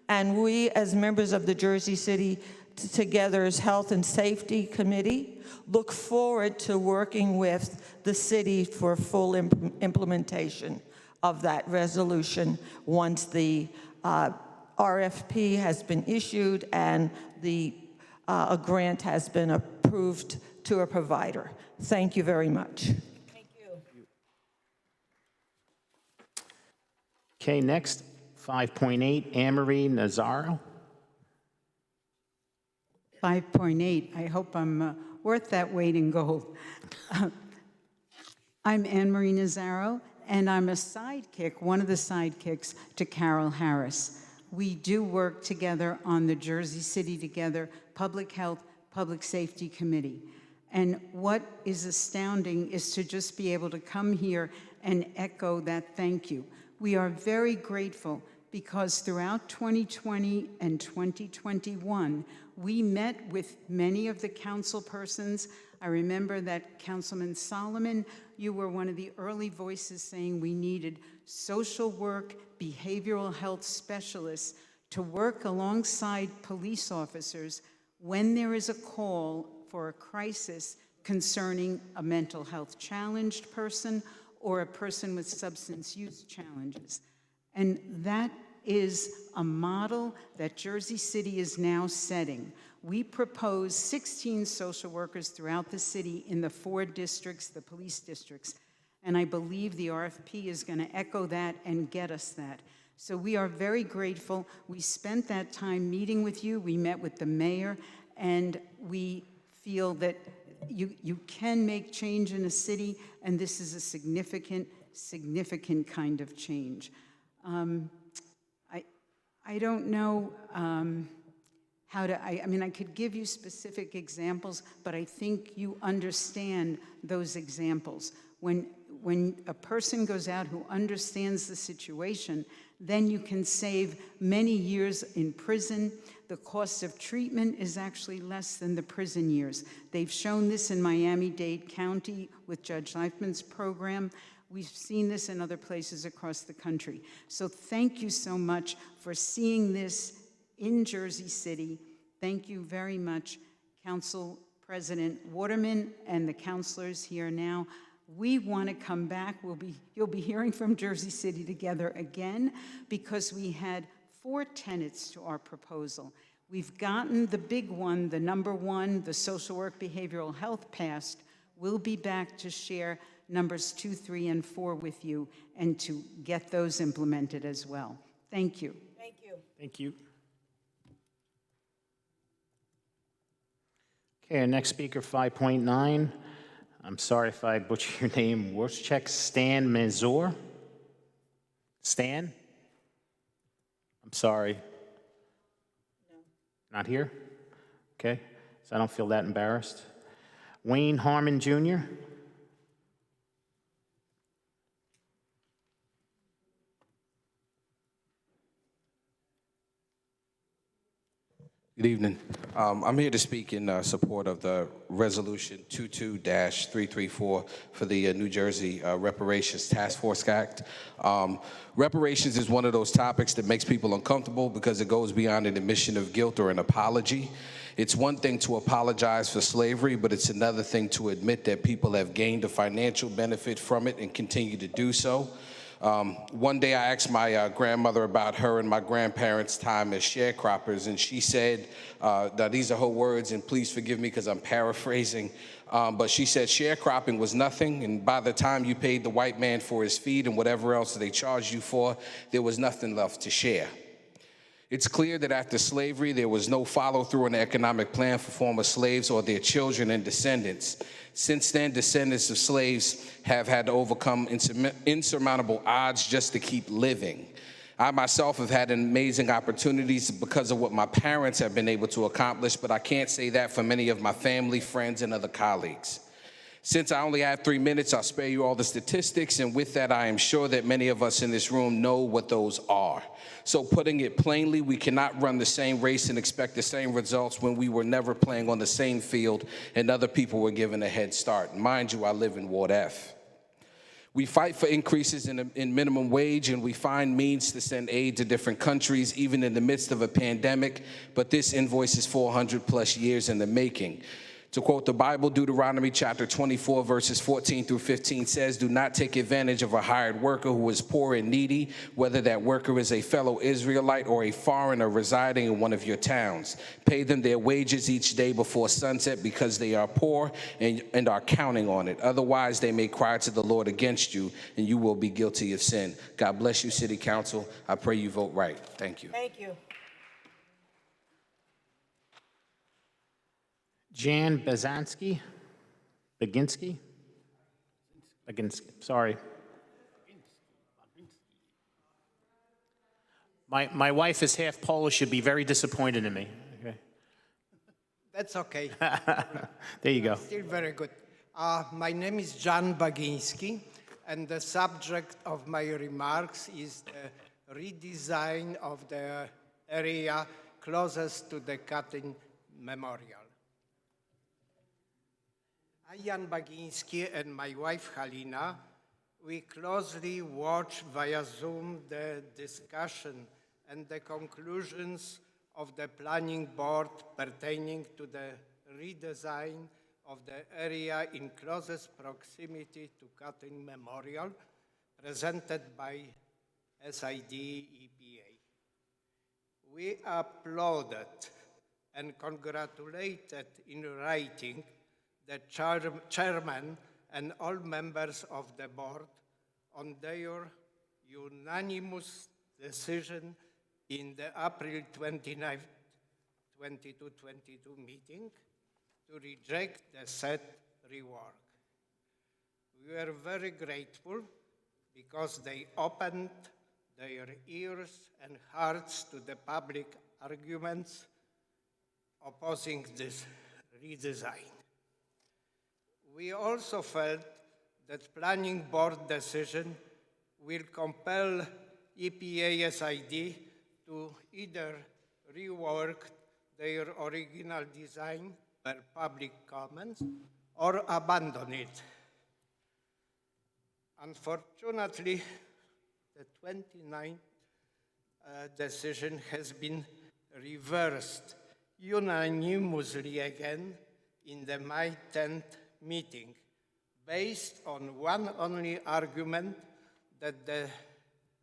And we, as members of the Jersey City Together's Health and Safety Committee, look forward to working with the city for full implementation of that resolution once the RFP has been issued and a grant has been approved to a provider. Thank you very much. Okay, next, 5.8, Anne-Marie Nazaro. 5.8, I hope I'm worth that weight in gold. I'm Anne-Marie Nazaro, and I'm a sidekick, one of the sidekicks to Carol Harris. We do work together on the Jersey City Together Public Health, Public Safety Committee. And what is astounding is to just be able to come here and echo that thank you. We are very grateful because throughout 2020 and 2021, we met with many of the council persons. I remember that Councilman Solomon, you were one of the early voices saying we needed social work, behavioral health specialists to work alongside police officers when there is a call for a crisis concerning a mental health challenged person or a person with substance use challenges. And that is a model that Jersey City is now setting. We propose 16 social workers throughout the city in the 4 districts, the police districts. And I believe the RFP is going to echo that and get us that. So we are very grateful. We spent that time meeting with you. We met with the mayor, and we feel that you can make change in a city, and this is a significant kind of change. I don't know how to, I mean, I could give you specific examples, but I think you understand those examples. When a person goes out who understands the situation, then you can save many years in prison. The cost of treatment is actually less than the prison years. They've shown this in Miami-Dade County with Judge Leifman's program. We've seen this in other places across the country. So thank you so much for seeing this in Jersey City. Thank you very much, Council President Waterman and the councilors here now. We want to come back. You'll be hearing from Jersey City Together again because we had 4 tenets to our proposal. We've gotten the big one, the number 1, the social work behavioral health passed. We'll be back to share numbers 2, 3, and 4 with you and to get those implemented as well. Thank you. Thank you. Thank you. Okay, our next speaker, 5.9. I'm sorry if I butcher your name. Worschek Stan Mazur. Stan? I'm sorry. No. Not here? Okay, so I don't feel that embarrassed. Wayne Harmon Jr. Good evening. I'm here to speak in support of the Resolution 22-334 for the New Jersey Reparations Task Force Act. Reparations is one of those topics that makes people uncomfortable because it goes beyond an admission of guilt or an apology. It's one thing to apologize for slavery, but it's another thing to admit that people have gained a financial benefit from it and continue to do so. One day I asked my grandmother about her and my grandparents' time as sharecroppers, and she said, now these are her words, and please forgive me because I'm paraphrasing, but she said sharecropping was nothing, and by the time you paid the white man for his feed and whatever else they charged you for, there was nothing left to share. It's clear that after slavery, there was no follow-through on the economic plan for former slaves or their children and descendants. Since then, descendants of slaves have had to overcome insurmountable odds just to keep living. I myself have had amazing opportunities because of what my parents have been able to accomplish, but I can't say that for many of my family, friends, and other colleagues. Since I only have 3 minutes, I'll spare you all the statistics, and with that, I am sure that many of us in this room know what those are. So putting it plainly, we cannot run the same race and expect the same results when we were never playing on the same field and other people were given a head start. Mind you, I live in Ward F. We fight for increases in minimum wage, and we find means to send aid to different countries, even in the midst of a pandemic, but this invoice is 400 plus years in the making. To quote the Bible, Deuteronomy chapter 24, verses 14 through 15 says, "Do not take advantage of a hired worker who is poor and needy, whether that worker is a fellow Israelite or a foreigner residing in one of your towns. Pay them their wages each day before sunset because they are poor and are counting on it. Otherwise, they may cry to the Lord against you, and you will be guilty of sin." God bless you, City Council. I pray you vote right. Thank you. Thank you. Jan Baginski, sorry. My wife is half Polish, should be very disappointed in me. Okay. That's okay. There you go. Still very good. My name is Jan Baginski, and the subject of my remarks is the redesign of the area closest to the Katyn Memorial. I, Jan Baginski, and my wife Halina, we closely watch via Zoom the discussion and the conclusions of the planning board pertaining to the redesign of the area in closest proximity to Katyn Memorial, presented by SID EPA. We applauded and congratulated in writing the chairman and all members of the board on their unanimous decision in the April 29, 2022 meeting to reject the said rework. We are very grateful because they opened their ears and hearts to the public arguments opposing this redesign. We also felt that planning board decision will compel EPA SID to either rework their original design per public comments or abandon it. Unfortunately, the 29th decision has been reversed unanimously again in the May 10th meeting, based on one only argument that the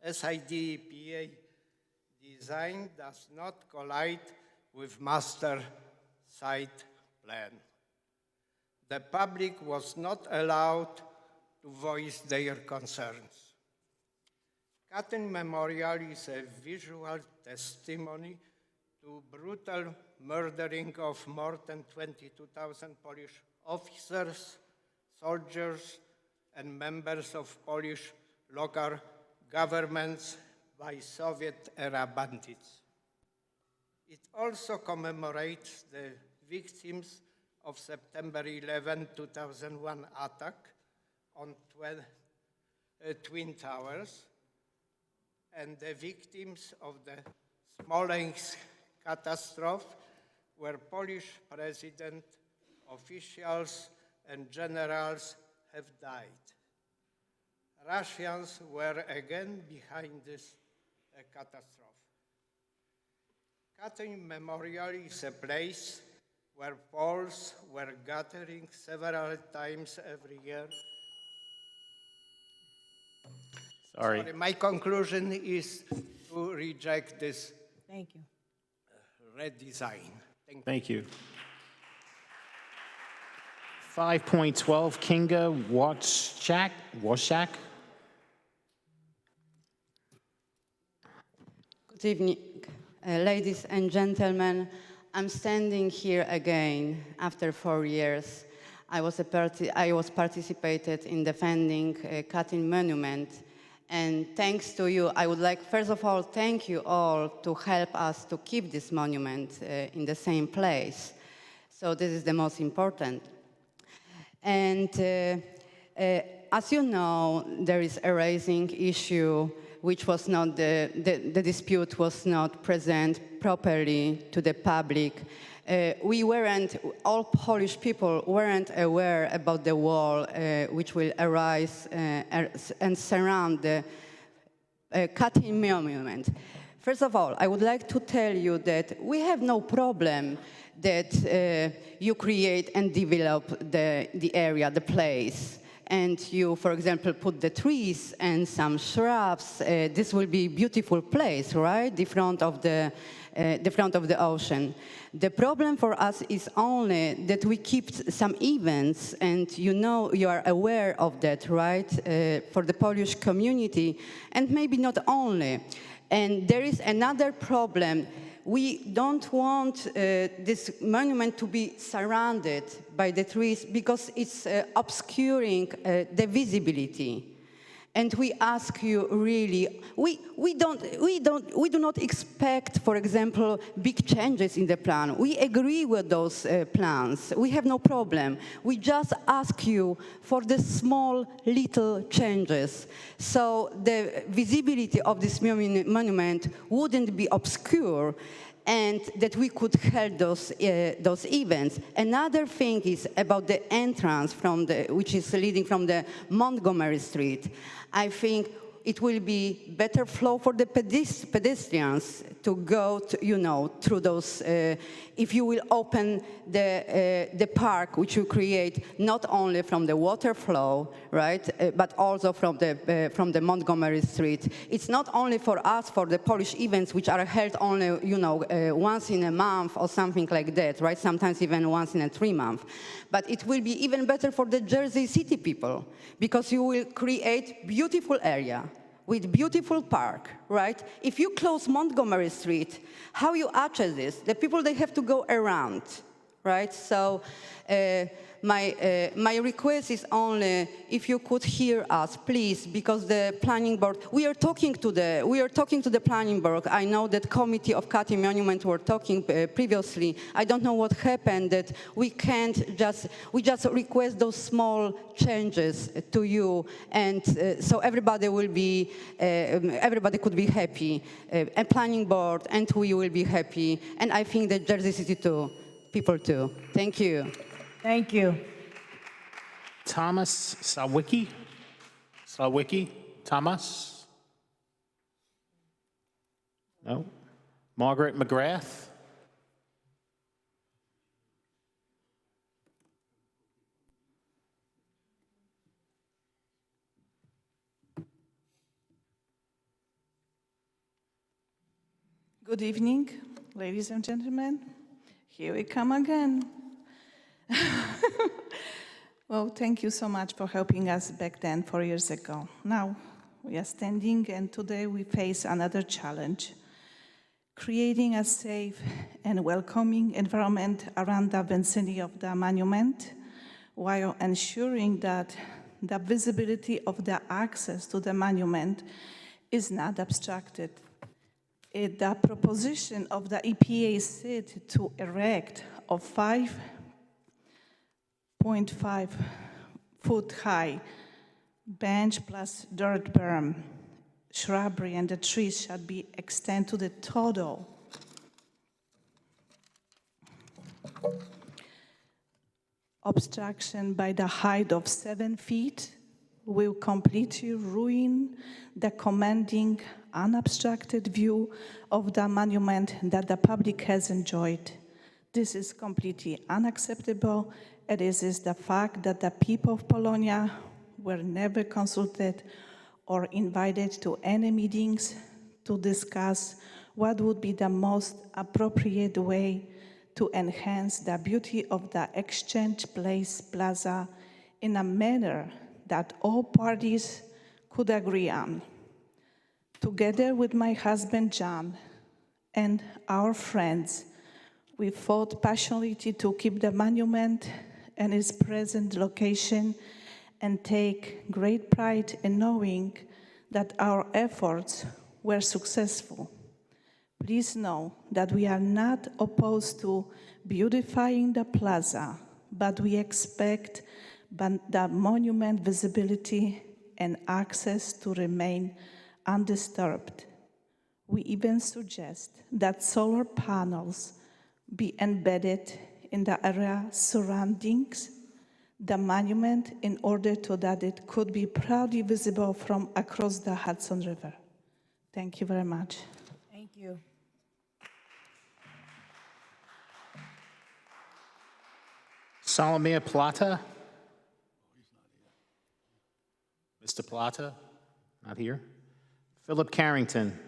SID EPA design does not collide with master site plan. The public was not allowed to voice their concerns. Katyn Memorial is a visual testimony to brutal murdering of more than 22,000 Polish officers, soldiers, and members of Polish local governments by Soviet-era bandits. It also commemorates the victims of September 11, 2001 attack on Twin Towers and the victims of the Smolensk catastrophe, where Polish president, officials, and generals have died. Russians were again behind this catastrophe. Katyn Memorial is a place where Poles were gathering several times every year. Sorry, my conclusion is to reject this Thank you. redesign. Thank you. 5.12, Kinga Washak. Good evening, ladies and gentlemen. I'm standing here again after 4 years. I was participated in defending Katyn Monument, and thanks to you, I would like, first of all, thank you all to help us to keep this monument in the same place. So this is the most important. And as you know, there is a raising issue which was not, the dispute was not present properly to the public all Polish people weren't aware about the wall which will arise and surround the Katyn monument. First of all, I would like to tell you that we have no problem that you create and develop the area, the place, and you, for example, put the trees and some shrubs. This will be a beautiful place, right? The front of the ocean. The problem for us is only that we keep some events, and you are aware of that, right? For the Polish community, and maybe not only. And there is another problem. We don't want this monument to be surrounded by the trees because it's obscuring the visibility. And we ask you really, we do not expect, for example, big changes in the plan. We agree with those plans. We have no problem. We just ask you for the small little changes. So the visibility of this monument wouldn't be obscure, and that we could hold those events. Another thing is about the entrance which is leading from the Montgomery Street. I think it will be better flow for the pedestrians to go, through those. If you will open the park, which you create not only from the water flow, right, but also from the Montgomery Street. It's not only for us, for the Polish events, which are held only, once in a month or something like that, right? Sometimes even once in 3 months. But it will be even better for the Jersey City people, because you will create beautiful area with beautiful park, right? If you close Montgomery Street, how you access this? The people, they have to go around, right? So my request is only if you could hear us, please, because the planning board, we are talking to the planning board. I know that committee of Katyn Monument were talking previously. I don't know what happened, that we just request those small changes to you, and so everybody could be happy, a planning board, and we will be happy, and I think that Jersey City people too. Thank you. Thank you. Thomas Sawicki? Thomas? No? Margaret McGrath? Good evening, ladies and gentlemen. Here we come again. Well, thank you so much for helping us back then, 4 years ago. Now we are standing, and today we face another challenge: creating a safe and welcoming environment around the vicinity of the monument, while ensuring that the visibility of the access to the monument is not obstructed. The proposition of the EPA said to erect a 5.5-foot high bench plus dirt berm, shrubbery, and the trees shall be extended to the total obstruction by the height of 7 feet will completely ruin the commanding, unobstructed view of the monument that the public has enjoyed. This is completely unacceptable. It is the fact that the people of Polonia were never consulted or invited to any meetings to discuss what would be the most appropriate way to enhance the beauty of the Exchange Place Plaza in a manner that all parties could agree on. Together with my husband John and our friends, we fought passionately to keep the monument in its present location, and take great pride in knowing that our efforts were successful. Please know that we are not opposed to beautifying the plaza, but we expect the monument visibility and access to remain undisturbed. We even suggest that solar panels be embedded in the area surrounding the monument in order to that it could be proudly visible from across the Hudson River. Thank you very much. Thank you. Salomir Plata? Mr. Plata? Not here. Philip Carrington?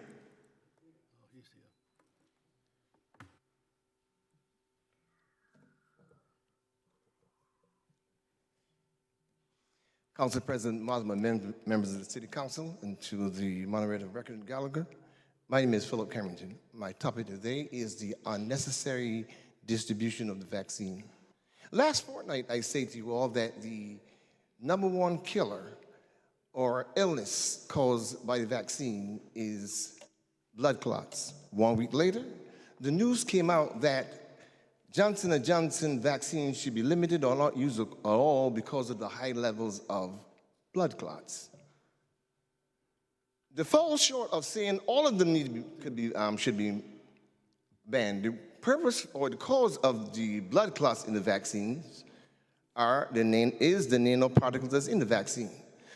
Council President Mosman, members of the City Council, and to the moderator of record, Gallagher. My name is Philip Carrington. My topic today is the unnecessary distribution of the vaccine. Last fortnight, I say to you all that the #1 killer or illness caused by the vaccine is blood clots. 1 week later, the news came out that Johnson & Johnson vaccine should be limited or not used at all because of the high levels of blood clots. They fall short of saying all of them should be banned. The purpose or the cause of the blood clots in the vaccines is the nanoparticles that's in the vaccine.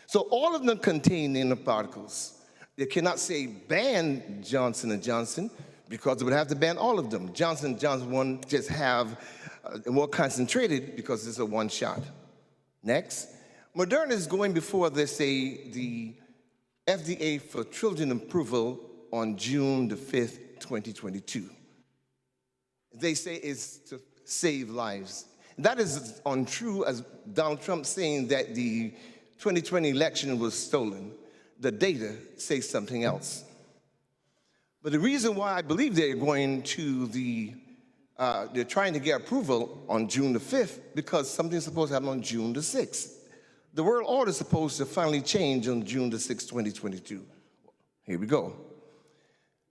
So all of them contain nanoparticles. They cannot say ban Johnson & Johnson because they would have to ban all of them. Johnson & Johnson one just have more concentrated because it's a one shot. Next, Moderna is going before they say the FDA for children approval on June the 5th, 2022. They say it's to save lives. That is untrue, as Donald Trump saying that the 2020 election was stolen. The data says something else. But the reason why I believe they're going to they're trying to get approval on June the 5th, because something's supposed to happen on June the 6th. The world order is supposed to finally change on June the 6th, 2022. Here we go.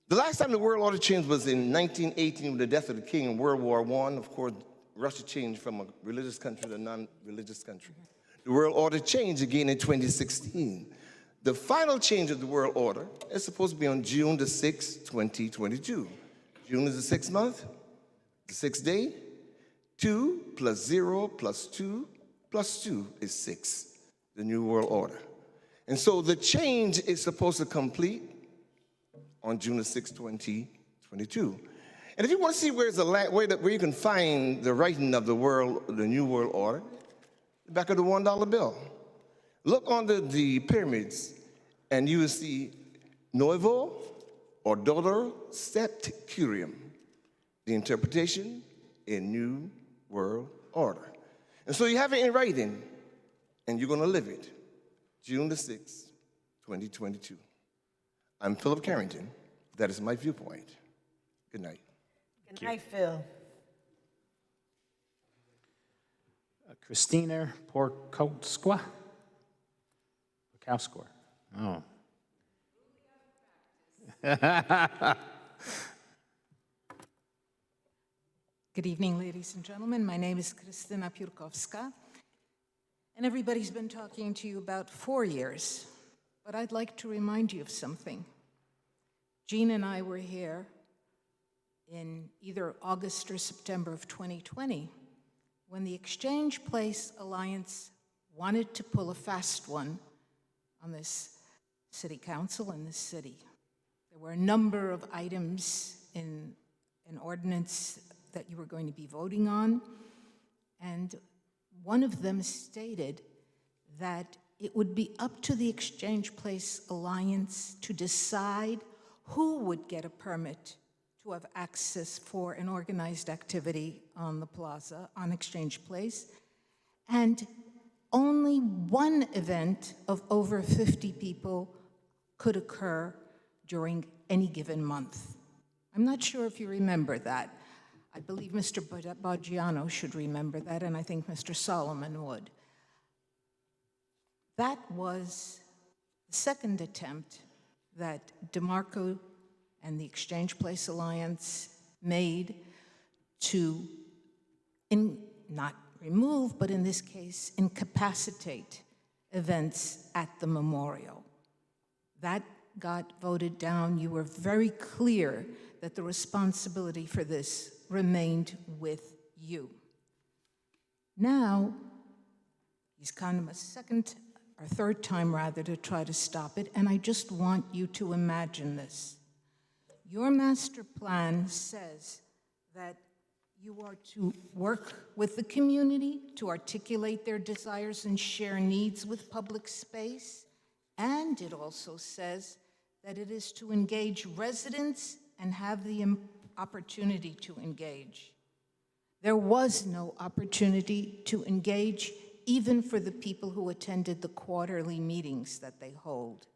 The last time the world order changed was in 1918 with the death of the king in World War I. Of course, Russia changed from a religious country to a non-religious country. The world order changed again in 2016. The final change of the world order is supposed to be on June the 6th, 2022. June is the 6th month, the 6th day. 2 plus 0 plus 2 plus 2 is 6, the new world order. And so the change is supposed to complete on June the 6th, 2022. And if you want to see where you can find the writing of the new world order, the back of the $1 bill. Look under the pyramids, and you will see Novo Ordo Septicurium, the interpretation in New World Order. And so you have it in writing, and you're going to live it. June the 6th, 2022. I'm Philip Carrington. That is my viewpoint. Good night. Good night, Phil. Christina Porkowska? Porkowska. Oh. Good evening, ladies and gentlemen. My name is Krystyna Piórkowska, and everybody's been talking to you about 4 years, but I'd like to remind you of something. Jean and I were here in either August or September of 2020 when the Exchange Place Alliance wanted to pull a fast one on this city council in this city. There were a number of items in an ordinance that you were going to be voting on, and one of them stated that it would be up to the Exchange Place Alliance to decide who would get a permit to have access for an organized activity on the plaza, on Exchange Place, and only one event of over 50 people could occur during any given month. I'm not sure if you remember that. I believe Mr. Baggiano should remember that, and I think Mr. Solomon would. That was the second attempt that DeMarco and the Exchange Place Alliance made to, not remove, but in this case, incapacitate events at the memorial. That got voted down, you were very clear that the responsibility for this remained with you. Now, he's kind of a second or third time rather to try to stop it, and I just want you to imagine this. Your master plan says that you are to work with the community to articulate their desires and share needs with public space, and it also says that it is to engage residents and have the opportunity to engage. There was no opportunity to engage even for the people who attended the quarterly meetings that they hold.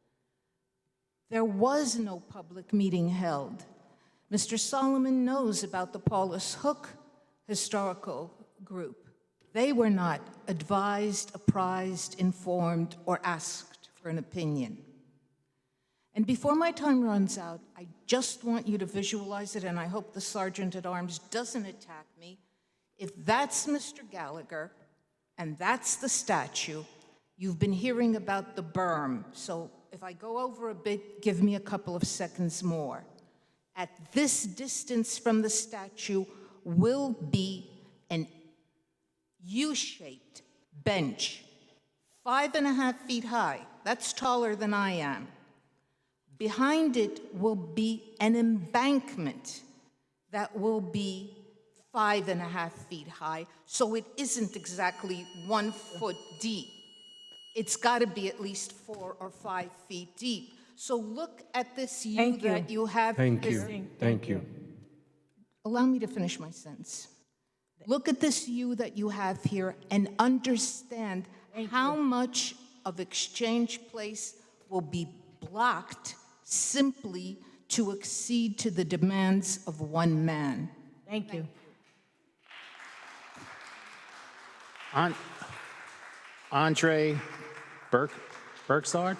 There was no public meeting held. Mr. Solomon knows about the Paulus Hook historical group. They were not advised, apprised, informed, or asked for an opinion. And before my time runs out, I just want you to visualize it, and I hope the Sergeant at Arms doesn't attack me. If that's Mr. Gallagher, and that's the statue, you've been hearing about the berm. So if I go over a bit, give me a couple of seconds more. At this distance from the statue will be an U-shaped bench, 5.5 feet high. That's taller than I am. Behind it will be an embankment that will be 5.5 feet high, so it isn't exactly 1 foot deep. It's got to be at least 4 or 5 feet deep. So look at this U that you have. Thank you. Allow me to finish my sentence. Look at this U that you have here and understand how much of Exchange Place will be blocked simply to accede to the demands of one man. Thank you. Andre Berksard?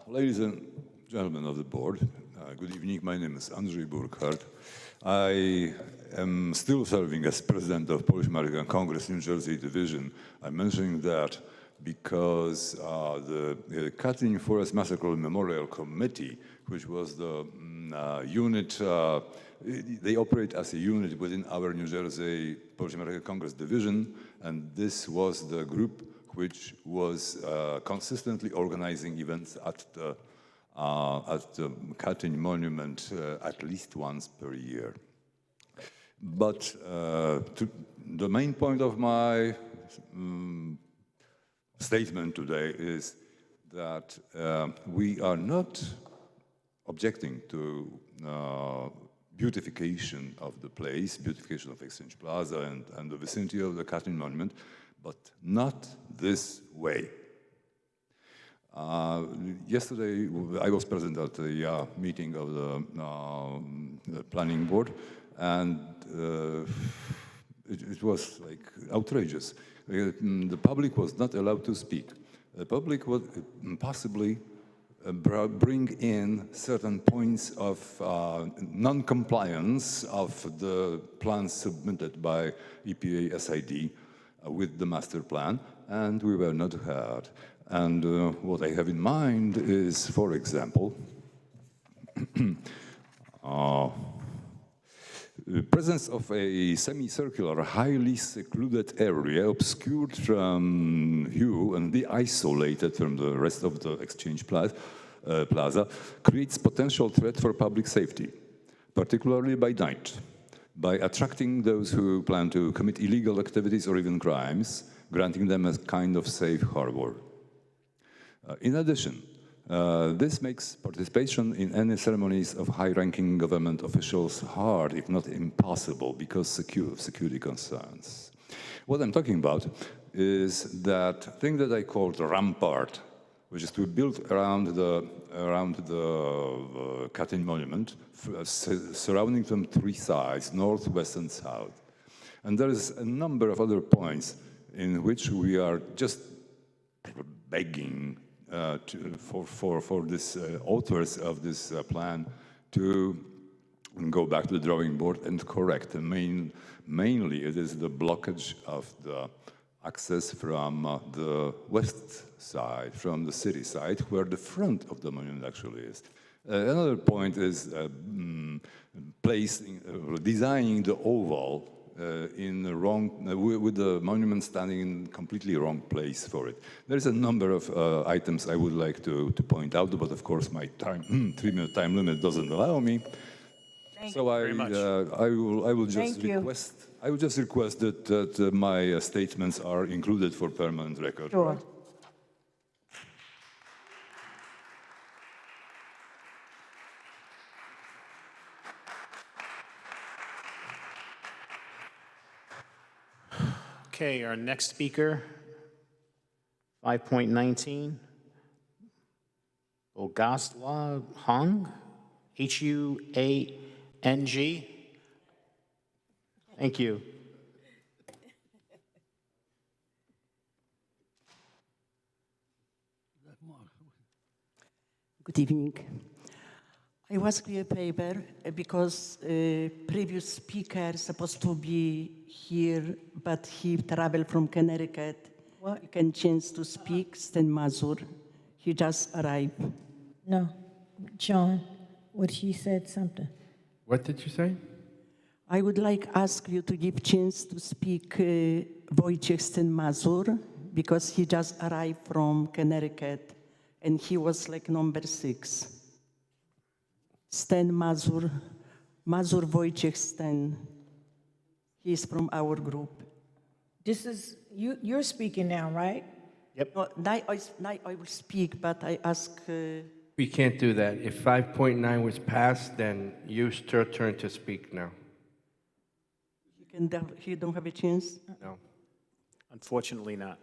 Ladies and gentlemen of the board, good evening. My name is Andrzej Burkhardt. I am still serving as president of Polish American Congress New Jersey Division. I'm mentioning that because the Katyn Forest Massacre Memorial Committee, which was the unit, they operate as a unit within our New Jersey Polish American Congress Division, and this was the group which was consistently organizing events at the Katyn Monument at least once per year. But the main point of my statement today is that we are not objecting to beautification of the place, beautification of Exchange Plaza and the vicinity of the Katyn Monument, but not this way. Yesterday, I was present at the meeting of the planning board, and it was like outrageous. The public was not allowed to speak. The public would possibly bring in certain points of non-compliance of the plans submitted by EPA SID with the master plan, and we were not heard. And what I have in mind is, for example, the presence of a semicircular, highly secluded area obscured from view and isolated from the rest of the Exchange Plaza creates potential threat for public safety, particularly by night, by attracting those who plan to commit illegal activities or even crimes, granting them a kind of safe harbor. In addition, this makes participation in any ceremonies of high-ranking government officials hard, if not impossible, because of security concerns. What I'm talking about is that thing that I call the rampart, which is to be built around the Katyn Monument, surrounding them 3 sides, north, west, and south. And there is a number of other points in which we are just begging for this authors of this plan to and go back to the drawing board and correct. And mainly it is the blockage of the access from the west side, from the city side, where the front of the monument actually is. Another point is designing the oval in the wrong, with the monument standing in completely wrong place for it. There's a number of items I would like to point out, but of course my time, 3-minute time limit doesn't allow me. So I will just request that my statements are included for permanent record. Sure. Right? Okay, our next speaker, 5.19, Ogaswa Hung, Huang. Thank you. Good evening. I was clear paper because previous speaker supposed to be here, but he traveled from Connecticut. What? He can chance to speak, Stan Mazur. He just arrived. No, John, what she said something. What did you say? I would like ask you to give chance to speak Wojciech Stan Mazur because he just arrived from Connecticut and he was like number 6. Stan Mazur, Mazur Wojciech Stan. He is from our group. This is, you're speaking now, right? Yep. No, now I will speak, but I ask... We can't do that. If 5.9 was passed, then it's your turn to speak now. He don't have a chance? No. Unfortunately not.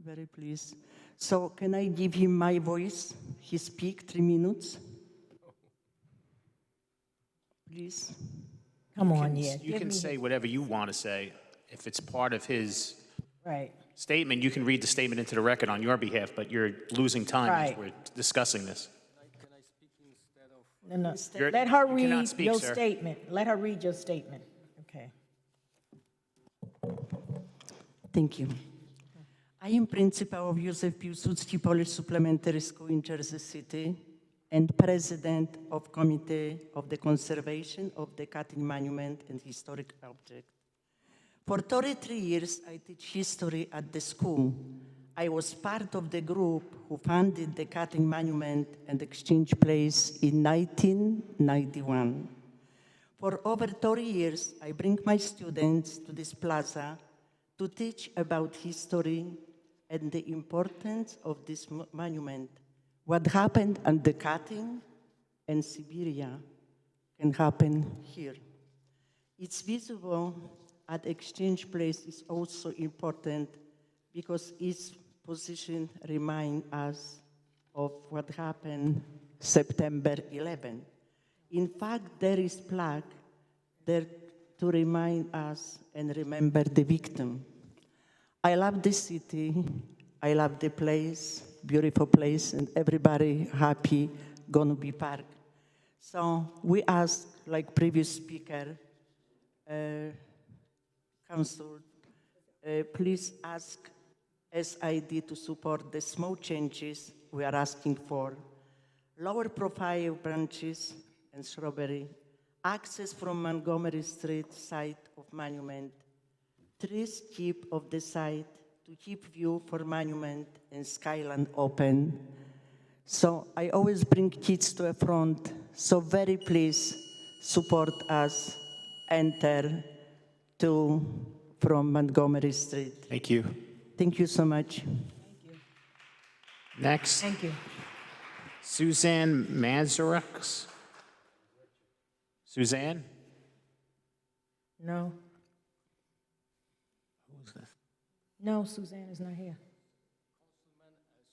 Very pleased. So can I give him my voice? He speak 3 minutes. Please. Come on, yeah. You can say whatever you want to say. If it's part of his Right. statement, you can read the statement into the record on your behalf, but you're losing time as Right. we're discussing this. No. You're- Let her you cannot read speak, your sir. statement. Let her read your statement. Okay. Thank you. I am principal of Józef Piłsudski Polish Supplementary School in Jersey City and president of Committee of the Conservation of the Katyn Monument and Historic Object. For 33 years, I teach history at the school. I was part of the group who funded the Katyn Monument and Exchange Place in 1991. For over 30 years, I bring my students to this plaza to teach about history and the importance of this monument. What happened on the Katyn and Siberia can happen here. It's visible at Exchange Place is also important because its position reminds us of what happened September 11. In fact, there is plaque there to remind us and remember the victim. I love the city, I love the place, beautiful place, and everybody happy gonna be park. So we ask, like previous speaker, Council, please ask SID to support the small changes we are asking for. Lower profile branches and shrubbery, access from Montgomery Street site of monument, trees keep of the site to keep view for monument and skyline open. So I always bring kids to the front, so very please support us, enter from Montgomery Street. Thank you. Thank you so much. Next. Thank you. Suzanne Mazurek. Suzanne? No. No, Suzanne is not here.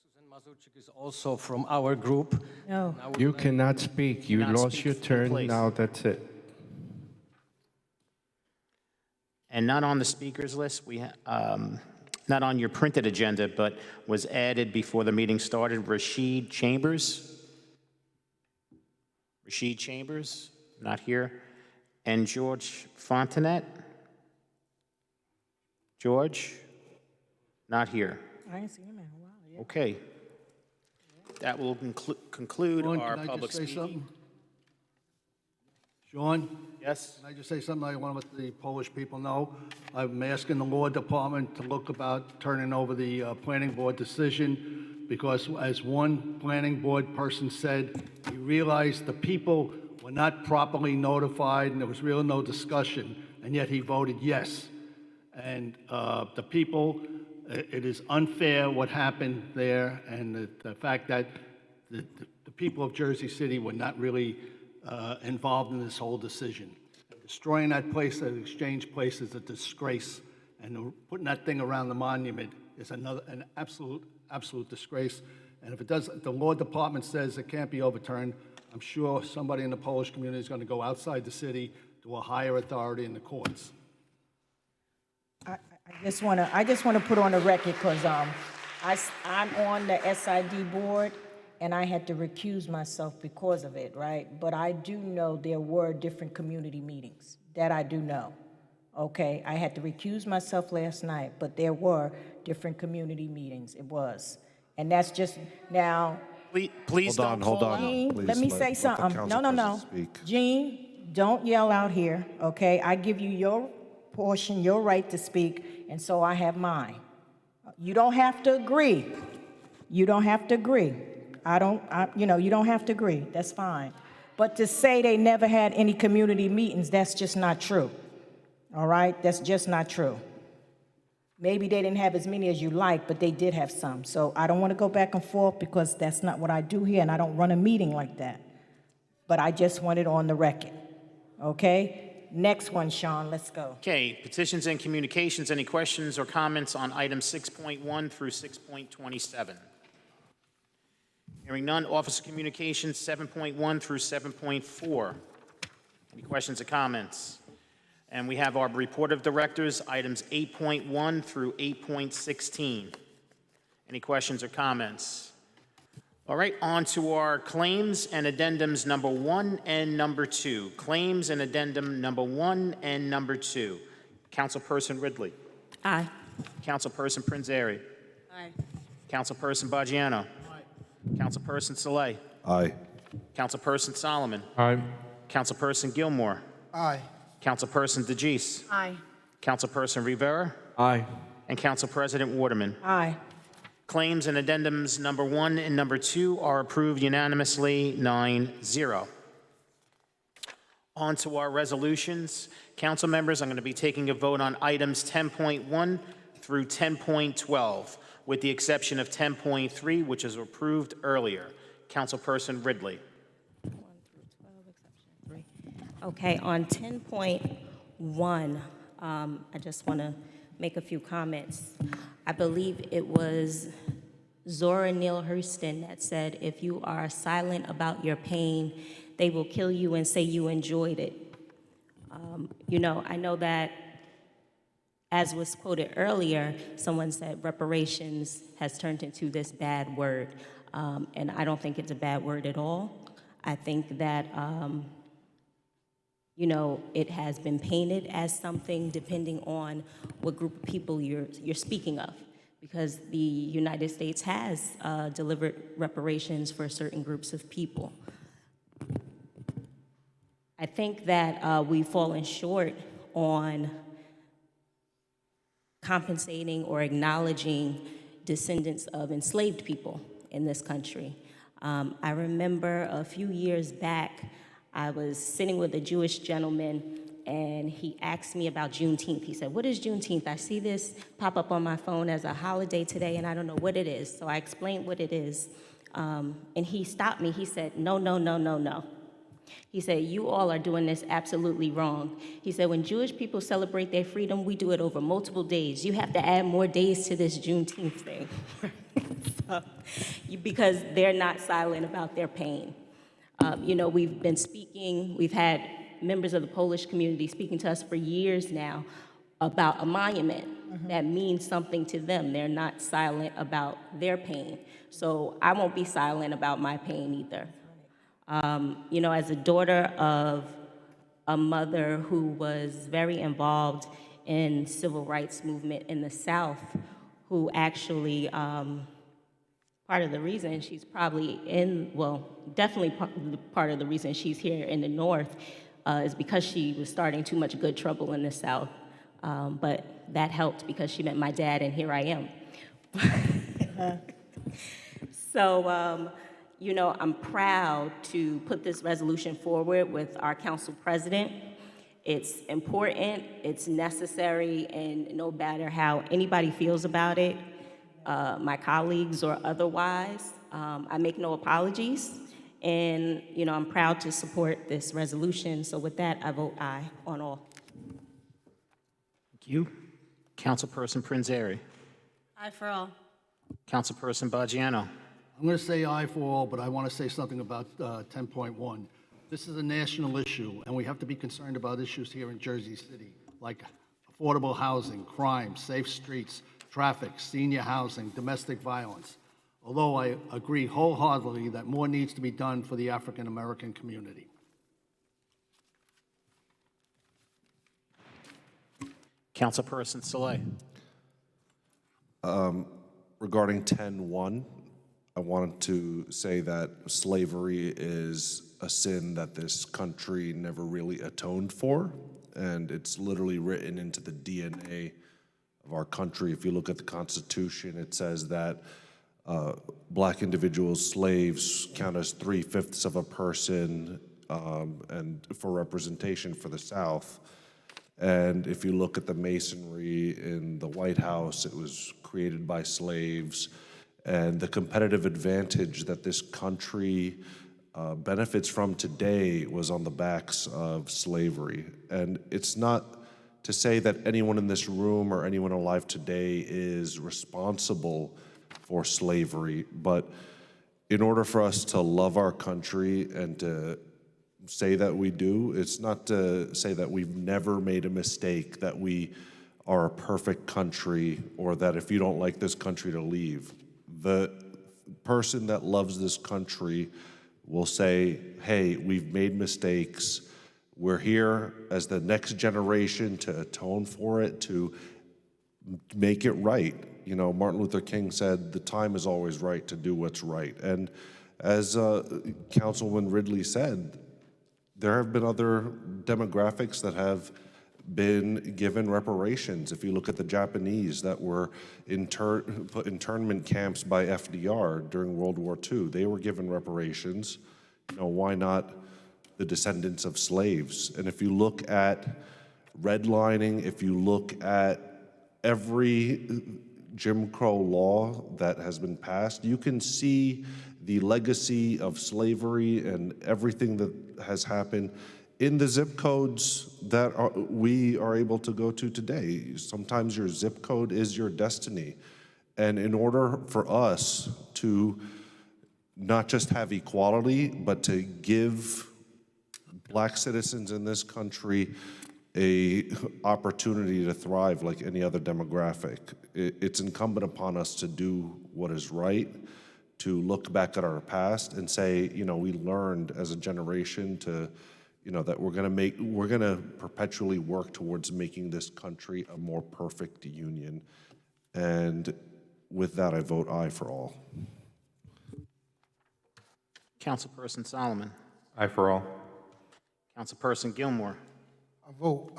Susan Mazurczyk is also from our group. No. You cannot speak. You Cannot lost speak your from turn. place. Now that's it. And not on the speakers list, not on your printed agenda, but was added before the meeting started, Rashid Chambers. Rashid Chambers, not here. And George Fontanet? George? Not here. I ain't seen him in a while. Yeah. Okay. That will conclude Sean, our can I public just say speaking. something? Sean? Yes? Can I just say something I want to let the Polish people know? I'm asking the law department to look about turning over the planning board decision because as one planning board person said, he realized the people were not properly notified and there was really no discussion, and yet he voted yes. And the people, it is unfair what happened there, and the fact that the people of Jersey City were not really involved in this whole decision. Destroying that place, that exchange place, is a disgrace, and putting that thing around the monument is an absolute disgrace. And if it does, the law department says it can't be overturned, I'm sure somebody in the Polish community is going to go outside the city to a higher authority in the courts. I just want to put on the record because I'm on the SID board and I had to recuse myself because of it, right? But I do know there were different community meetings. That I do know. Okay, I had to recuse myself last night, but there were different community meetings. It was, and that's just now. Please don't call out. Gene, Please let me let say the something. council No. president speak. Gene, don't yell out here, okay? I give you your portion, your right to speak, and so I have mine. You don't have to agree. You don't have to agree. You don't have to agree. That's fine. But to say they never had any community meetings, that's just not true. All right? That's just not true. Maybe they didn't have as many as you like, but they did have some. So I don't want to go back and forth because that's not what I do here, and I don't run a meeting like that. But I just want it on the record. Okay? Next one, Sean, let's go. Okay, petitions and communications. Any questions or comments on items 6.1 through 6.27? Hearing none, Office of Communications 7.1 through 7.4. Any questions or comments? And we have our report of directors, items 8.1 through 8.16. Any questions or comments? All right, on to our claims and addendums number 1 and number 2. Claims and addendum number 1 and number 2. Councilperson Ridley. Aye. Councilperson Prinzary. Aye. Councilperson Baggiano. Councilperson Saleh. Aye. Councilperson Solomon. Aye. Councilperson Gilmore. Aye. Councilperson DeGise. Aye. Councilperson Rivera. Aye. And Council President Waterman. Aye. Claims and addendums number 1 and number 2 are approved unanimously, 9-0. On to our resolutions. Council members, I'm going to be taking a vote on items 10.1 through 10.12, with the exception of 10.3, which is approved earlier. Councilperson Ridley. 1 through 12, exception 3. Okay, on 10.1, I just want to make a few comments. I believe it was Zora Neale Hurston that said, if you are silent about your pain, they will kill you and say you enjoyed it. I know that, as was quoted earlier, someone said reparations has turned into this bad word, and I don't think it's a bad word at all. I think that, it has been painted as something depending on what group of people you're speaking of, because the United States has delivered reparations for certain groups of people. I think that we've fallen short on compensating or acknowledging descendants of enslaved people in this country. I remember a few years back, I was sitting with a Jewish gentleman, and he asked me about Juneteenth. He said, "What is Juneteenth? I see this pop up on my phone as a holiday today, and I don't know what it is." So I explained what it is, and he stopped me. He said, "No, no, no, no, no." He said, "You all are doing this absolutely wrong." He said, "When Jewish people celebrate their freedom, we do it over multiple days. You have to add more days to this Juneteenth thing." Because they're not silent about their pain. We've been speaking, we've had members of the Polish community speaking to us for years now about a monument that means something to them. They're not silent about their pain. So I won't be silent about my pain either. You know, as a daughter of a mother who was very involved in civil rights movement in the South, who actually, part of the reason she's probably definitely part of the reason she's here in the North is because she was starting too much good trouble in the South. But that helped because she met my dad, and here I am. So, you know, I'm proud to put this resolution forward with our council president. It's important, it's necessary, and no matter how anybody feels about it, my colleagues or otherwise, I make no apologies. And, you know, I'm proud to support this resolution. So with that, I vote aye on all. Thank you. Councilperson Prinzary. Aye for all. Councilperson Baggiano. I'm going to say aye for all, but I want to say something about 10.1. This is a national issue, and we have to be concerned about issues here in Jersey City, like affordable housing, crime, safe streets, traffic, senior housing, domestic violence. Although I agree wholeheartedly that more needs to be done for the African American community. Councilperson Saleh. Regarding 10.1, I wanted to say that slavery is a sin that this country never really atoned for, and it's literally written into the DNA of our country. If you look at the Constitution, it says that black individuals, slaves, count as 3/5 of a person, and for representation for the South. And if you look at the masonry in the White House, it was created by slaves. And the competitive advantage that this country benefits from today was on the backs of slavery. And it's not to say that anyone in this room or anyone alive today is responsible for slavery, but in order for us to love our country and to say that we do, it's not to say that we've never made a mistake, that we are a perfect country, or that if you don't like this country to leave. The person that loves this country will say, hey, we've made mistakes. We're here as the next generation to atone for it, to make it right. You know, Martin Luther King said, the time is always right to do what's right. And as Councilwoman Ridley said, there have been other demographics that have been given reparations. If you look at the Japanese that were put in internment camps by FDR during World War II, they were given reparations. You know, why not the descendants of slaves? And if you look at redlining, if you look at every Jim Crow law that has been passed, you can see the legacy of slavery and everything that has happened in the zip codes that we are able to go to today. Sometimes your zip code is your destiny. And in order for us to not just have equality, but to give black citizens in this country a opportunity to thrive like any other demographic, it's incumbent upon us to do what is right, to look back at our past and say, you know, we learned as a generation to, you know, that we're gonna perpetually work towards making this country a more perfect union. And with that, I vote aye for all. Councilperson Solomon. Aye for all. Councilperson Gilmore. I vote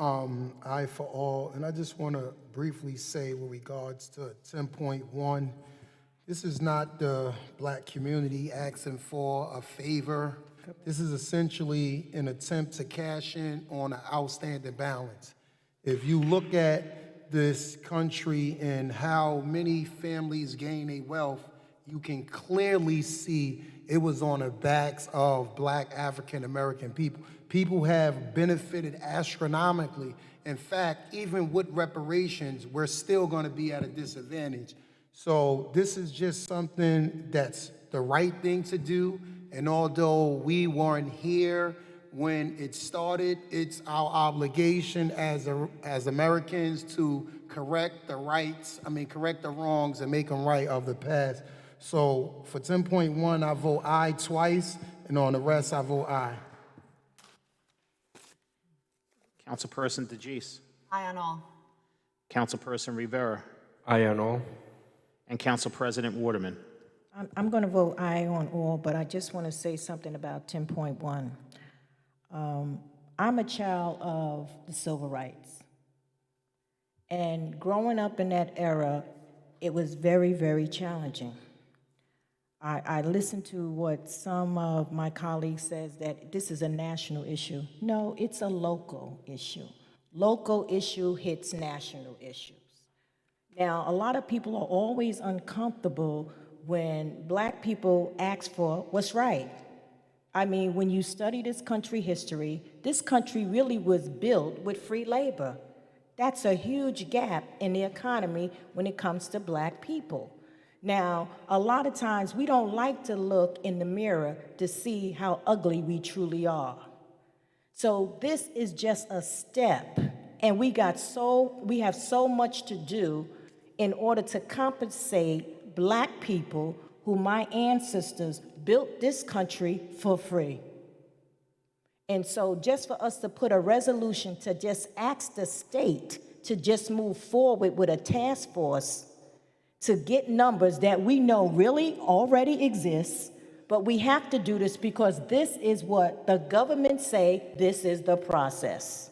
aye for all, and I just want to briefly say with regards to 10.1, this is not the black community asking for a favor. This is essentially an attempt to cash in on an outstanding balance. If you look at this country and how many families gain a wealth, you can clearly see it was on the backs of black African American people. People have benefited astronomically. In fact, even with reparations, we're still going to be at a disadvantage. So this is just something that's the right thing to do. And although we weren't here when it started, it's our obligation as Americans to correct the wrongs and make them right of the past. So for 10.1, I vote aye twice, and on the rest, I vote aye. Councilperson DeGise. Aye on all. Councilperson Rivera. Aye on all. And Council President Waterman. I'm going to vote aye on all, but I just want to say something about 10.1. I'm a child of the civil rights. And growing up in that era, it was very, very challenging. I listened to what some of my colleagues says that this is a national issue. No, it's a local issue. Local issue hits national issues. Now, a lot of people are always uncomfortable when Black people ask for what's right. I mean, when you study this country history, this country really was built with free labor. That's a huge gap in the economy when it comes to Black people. Now, a lot of times we don't like to look in the mirror to see how ugly we truly are. So this is just a step, and we have so much to do in order to compensate Black people who my ancestors built this country for free. And so just for us to put a resolution to just ask the state to just move forward with a task force to get numbers that we know really already exist, but we have to do this because this is what the government say, this is the process.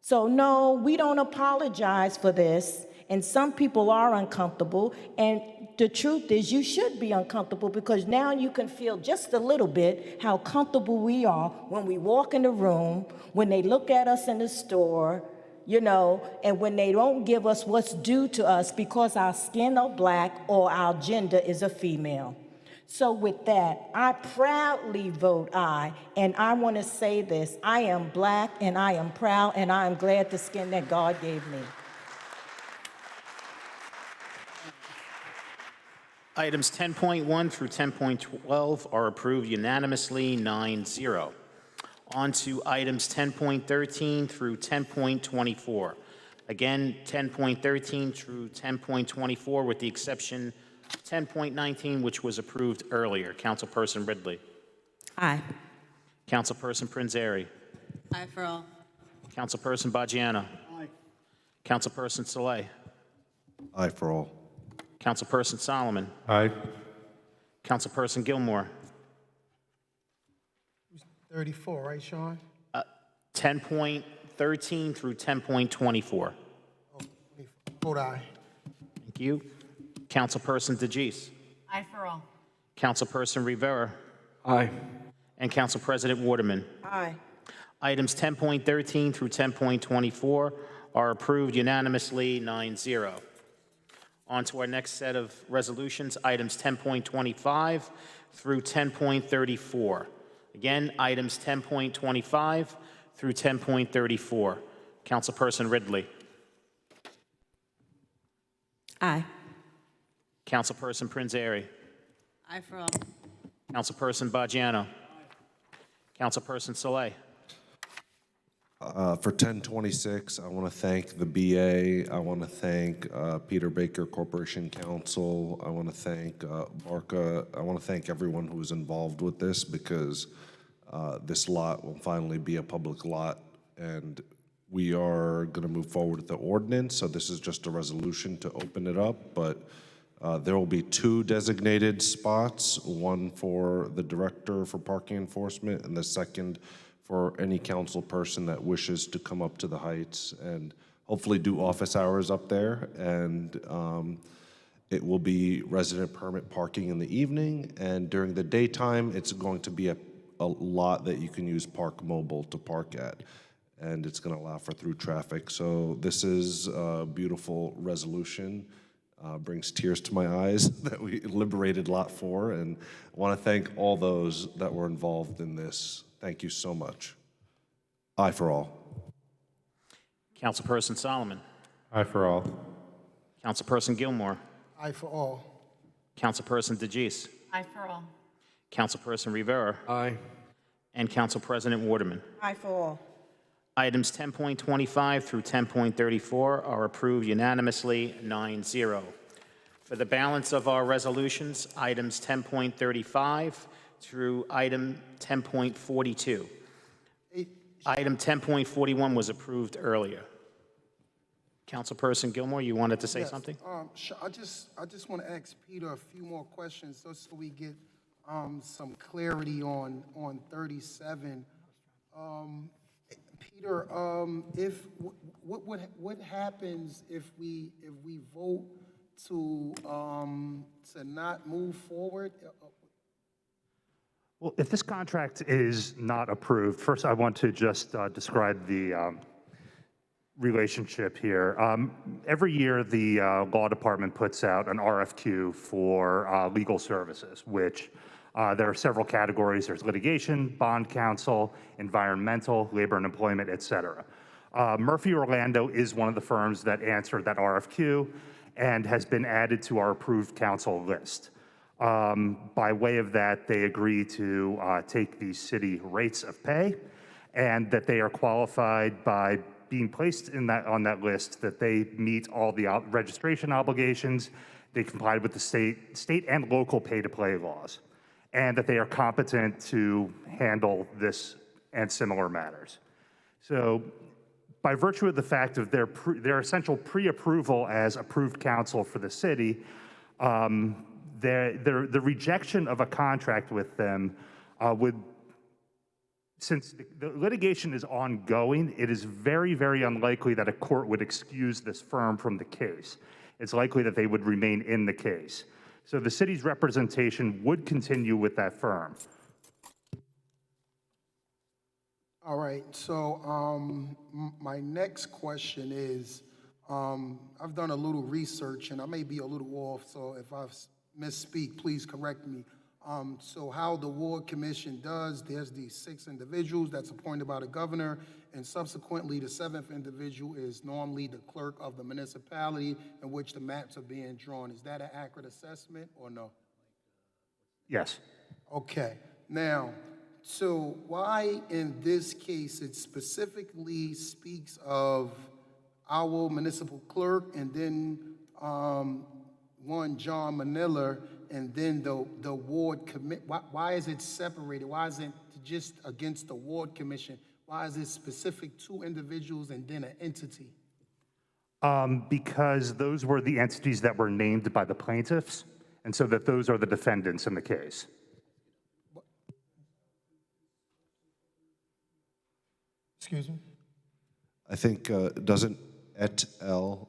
So no, we don't apologize for this, and some people are uncomfortable, and the truth is you should be uncomfortable because now you can feel just a little bit how comfortable we are when we walk in the room, when they look at us in the store, you know, and when they don't give us what's due to us because our skin are Black or our gender is a female. So with that, I proudly vote aye, and I want to say this, I am Black and I am proud and I am glad the skin that God gave me. Items 10.1 through 10.12 are approved unanimously, 9-0. On to items 10.13 through 10.24. Again, 10.13 through 10.24 with the exception 10.19, which was approved earlier. Councilperson Ridley. Aye. Councilperson Prinzary. Aye for all. Councilperson Baggiano. Aye. Councilperson Saleh. Aye for all. Councilperson Solomon. Aye. Councilperson Gilmore. 34, right, Sean? 10.13 through 10.24. Vote aye. Thank you. Councilperson DeGise. Aye for all. Councilperson Rivera. Aye. And Council President Waterman. Aye. Items 10.13 through 10.24 are approved unanimously, 9-0. On to our next set of resolutions, items 10.25 through 10.34. Again, items 10.25 through 10.34. Councilperson Ridley. Aye. Councilperson Prinzary. Aye for all. Councilperson Baggiano. Councilperson Saleh. For 1026, I want to thank the BA. I want to thank Peter Baker Corporation Council. I want to thank Barca. I want to thank everyone who was involved with this because this lot will finally be a public lot, and we are going to move forward with the ordinance. So this is just a resolution to open it up, but there will be 2 designated spots, one for the director for parking enforcement and the second for any council person that wishes to come up to the Heights and hopefully do office hours up there. And it will be resident permit parking in the evening, and during the daytime, it's going to be a lot that you can use Park Mobile to park at, and it's going to allow for through traffic. So this is a beautiful resolution. Brings tears to my eyes that we liberated Lot 4, and I want to thank all those that were involved in this. Thank you so much. Aye for all. Councilperson Solomon. Aye for all. Councilperson Gilmore. Aye for all. Councilperson DeGise. Aye for all. Councilperson Rivera. Aye. And Council President Waterman. Aye for all. Items 10.25 through 10.34 are approved unanimously, 9-0. For the balance of our resolutions, items 10.35 through item 10.42. Item 10.41 was approved earlier. Councilperson Gilmore, you wanted to say something? I just want to ask Peter a few more questions just so we get some clarity on 37. Peter, what happens if we vote to not move forward? Well, if this contract is not approved, first I want to just describe the relationship here. Every year, the law department puts out an RFQ for legal services, which there are several categories. There's litigation, bond counsel, environmental, labor and employment, et cetera. Murphy Orlando is one of the firms that answered that RFQ and has been added to our approved counsel list. By way of that, they agree to take the city rates of pay, and that they are qualified by being placed on that list, that they meet all the registration obligations, they complied with the state and local pay-to-play laws, and that they are competent to handle this and similar matters. So by virtue of the fact of their essential pre-approval as approved counsel for the city, the rejection of a contract with them would, since the litigation is ongoing, it is very, very unlikely that a court would excuse this firm from the case. It's likely that they would remain in the case. So the city's representation would continue with that firm. All right, so my next question is, I've done a little research and I may be a little off, so if I misspeak, please correct me. So how the Ward Commission does, there's these 6 individuals that's appointed by the governor, and subsequently the 7th individual is normally the clerk of the municipality in which the maps are being drawn. Is that an accurate assessment or no? Yes. Okay, now, so why in this case it specifically speaks of our municipal clerk and then one John Manila and then the ward commit? Why is it separated? Why is it just against the Ward Commission? Why is it specific to individuals and then an entity? Because those were the entities that were named by the plaintiffs, and so that those are the defendants in the case. Excuse me? I think, doesn't et al.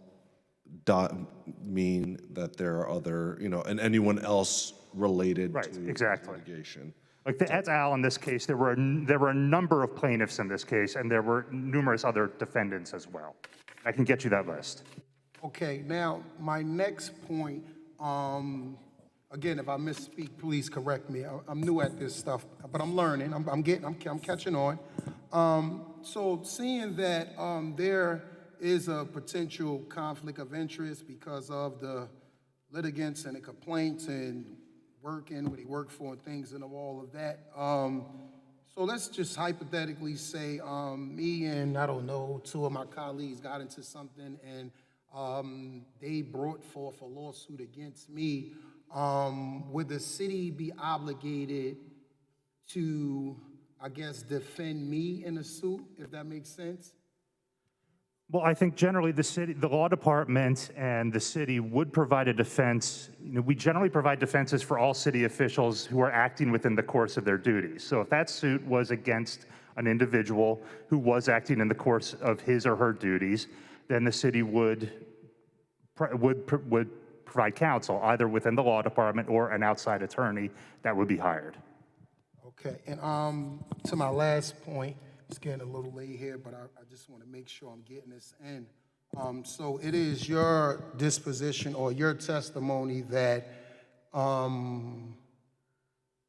Dot mean that there are other, and anyone else related to exactly. litigation? Like the et al. In this case, there were a number of plaintiffs in this case, and there were numerous other defendants as well. I can get you that list. Okay, now my next point, again, if I misspeak, please correct me. I'm new at this stuff, but I'm learning. I'm catching on. So seeing that there is a potential conflict of interest because of the litigants and the complaints and working, what he worked for and things and all of that. So let's just hypothetically say me and, I don't know, 2 of my colleagues got into something and they brought forth a lawsuit against me. Would the city be obligated to, I guess, defend me in a suit, if that makes sense? Well, I think generally the law department and the city would provide a defense. We generally provide defenses for all city officials who are acting within the course of their duties. So if that suit was against an individual who was acting in the course of his or her duties, then the city would provide counsel, either within the law department or an outside attorney that would be hired. Okay, and to my last point, it's getting a little late here, but I just want to make sure I'm getting this in. So it is your disposition or your testimony that, well,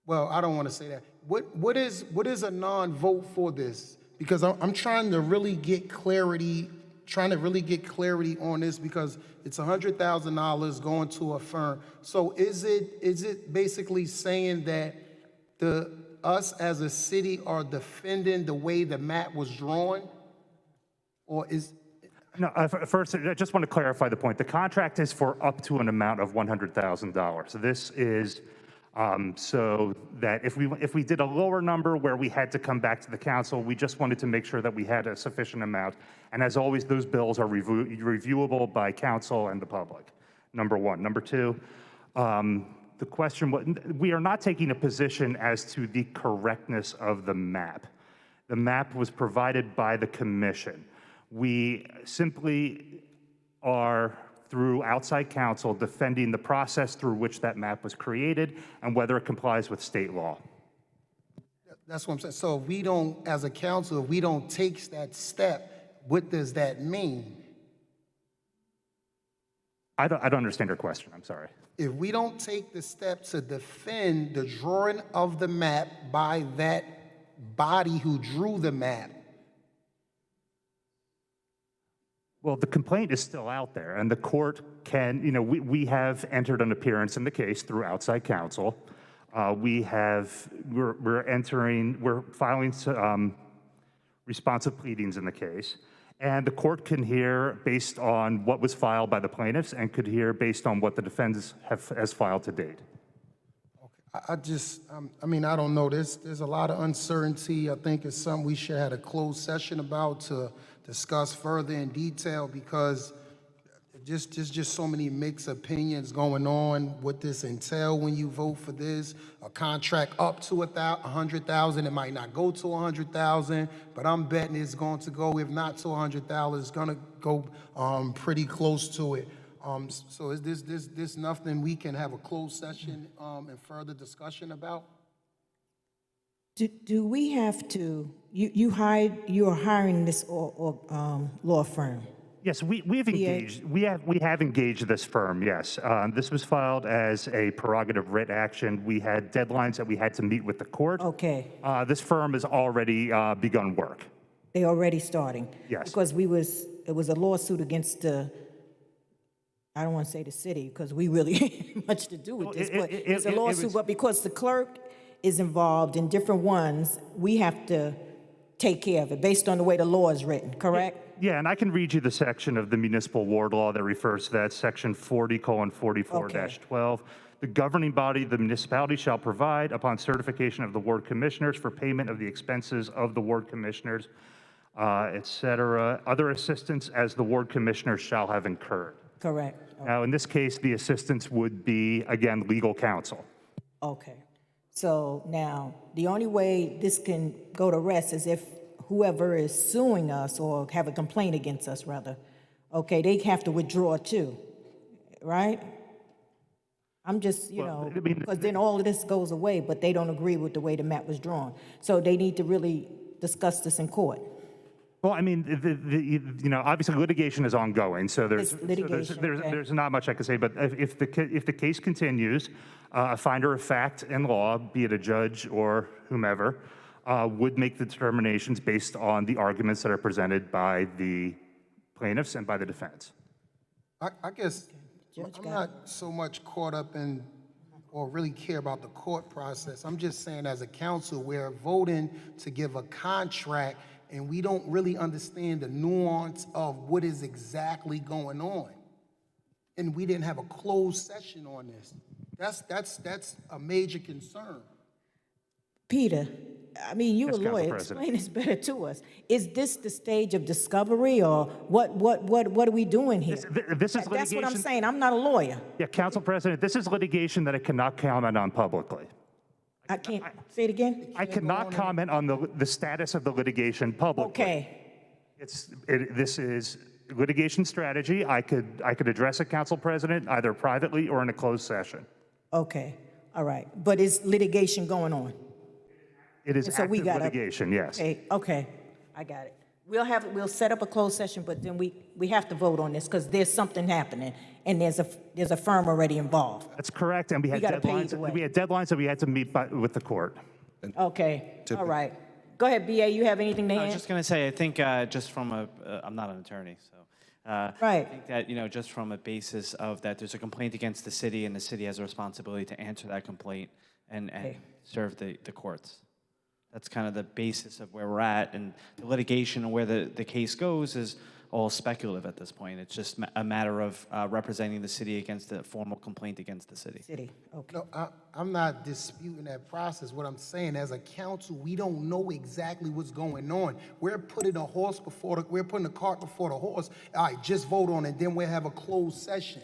I don't want to say that. What is a non-vote for this? Because I'm trying to really get clarity on this because it's $100,000 going to a firm. So is it basically saying that us as a city are defending the way the map was drawn? Or is... No, first, I just want to clarify the point. The contract is for up to an amount of $100,000. So this is So that if we did a lower number where we had to come back to the council, we just wanted to make sure that we had a sufficient amount. And as always, those bills are reviewable by council and the public, number one. Number two, the question, we are not taking a position as to the correctness of the map. The map was provided by the commission. We simply are, through outside counsel, defending the process through which that map was created and whether it complies with state law. That's what I'm saying. So if we don't, as a council, if we don't take that step, what does that mean? I don't understand your question, I'm sorry. If we don't take the step to defend the drawing of the map by that body who drew the map. Well, the complaint is still out there, and the court can, we have entered an appearance in the case through outside counsel. We're filing responsive pleadings in the case, and the court can hear based on what was filed by the plaintiffs and could hear based on what the defense has filed to date. I don't know. There's a lot of uncertainty. I think it's something we should have a closed session about to discuss further in detail, because there's just so many mixed opinions going on. What this entail when you vote for this? A contract up to $100,000. It might not go to $100,000, but I'm betting it's going to go. If not to $100,000, it's going to go pretty close to it. So is this nothing we can have a closed session and further discussion about? Do we have to, you are hiring this law firm? Yes, we've engaged. We have engaged this firm. Yes, this was filed as a prerogative writ action. We had deadlines that we had to meet with the court. Okay. This firm has already begun work. They already starting? Yes. Because it was a lawsuit against the, I don't want to say the city, because we really much to do with this, but it's a lawsuit, but because the clerk is involved in different ones, we have to take care of it based on the way the law is written, correct? Yeah, and I can read you the section of the municipal ward law that refers to that, section 40:44-12. The governing body of the municipality shall provide, upon certification of the ward commissioners, for payment of the expenses of the ward commissioners, et cetera, other assistance as the ward commissioners shall have incurred. Correct. Now, in this case, the assistance would be, again, legal counsel. Okay. So now, the only way this can go to rest is if whoever is suing us or have a complaint against us, rather, okay, they have to withdraw too, right? I'm just, because then all of this goes away, but they don't agree with the way the map was drawn. So they need to really discuss this in court. Well, I mean, obviously litigation is ongoing, so there's not much I can say. But if the case continues, a finder of fact and law, be it a judge or whomever, would make the determinations based on the arguments that are presented by the plaintiffs and by the defense. I guess I'm not so much caught up in or really care about the court process. I'm just saying, as a council, we're voting to give a contract, and we don't really understand the nuance of what is exactly going on. And we didn't have a closed session on this. That's a major concern. Peter, I mean, you're Yes, a Council lawyer. President. Explain this better to us. Is this the stage of discovery, or what are we doing here? This is litigation. That's what I'm saying. I'm not a lawyer. Yeah, Council President, this is litigation that I cannot comment on publicly. I can't say it again. I cannot comment on the status of the litigation publicly. Okay. This is litigation strategy. I could address a Council President either privately or in a closed session. Okay. All right. But is litigation going on? It is And so we active litigation, yes. Okay. I got it. We'll set up a closed session, but then we have to vote on this because there's something happening, and there's a firm already involved. That's correct, and we had gotta pay deadlines. either way. We had deadlines that we had to meet with the court. Okay. All right. Go ahead, BA. You have anything to I was add? just going to say, I think just from I'm not an attorney, so. Right. I think that, just from a basis of that there's a complaint against the city, and the city has a responsibility to answer that complaint and serve the courts. That's kind of the basis of where we're at, and the litigation and where the case goes is all speculative at this point. It's just a matter of representing the city against a formal complaint against the city. City, okay. No, I'm not disputing that process. What I'm saying, as a council, we don't know exactly what's going on. We're putting we're putting the cart before the horse. All right, just vote on it, then we'll have a closed session.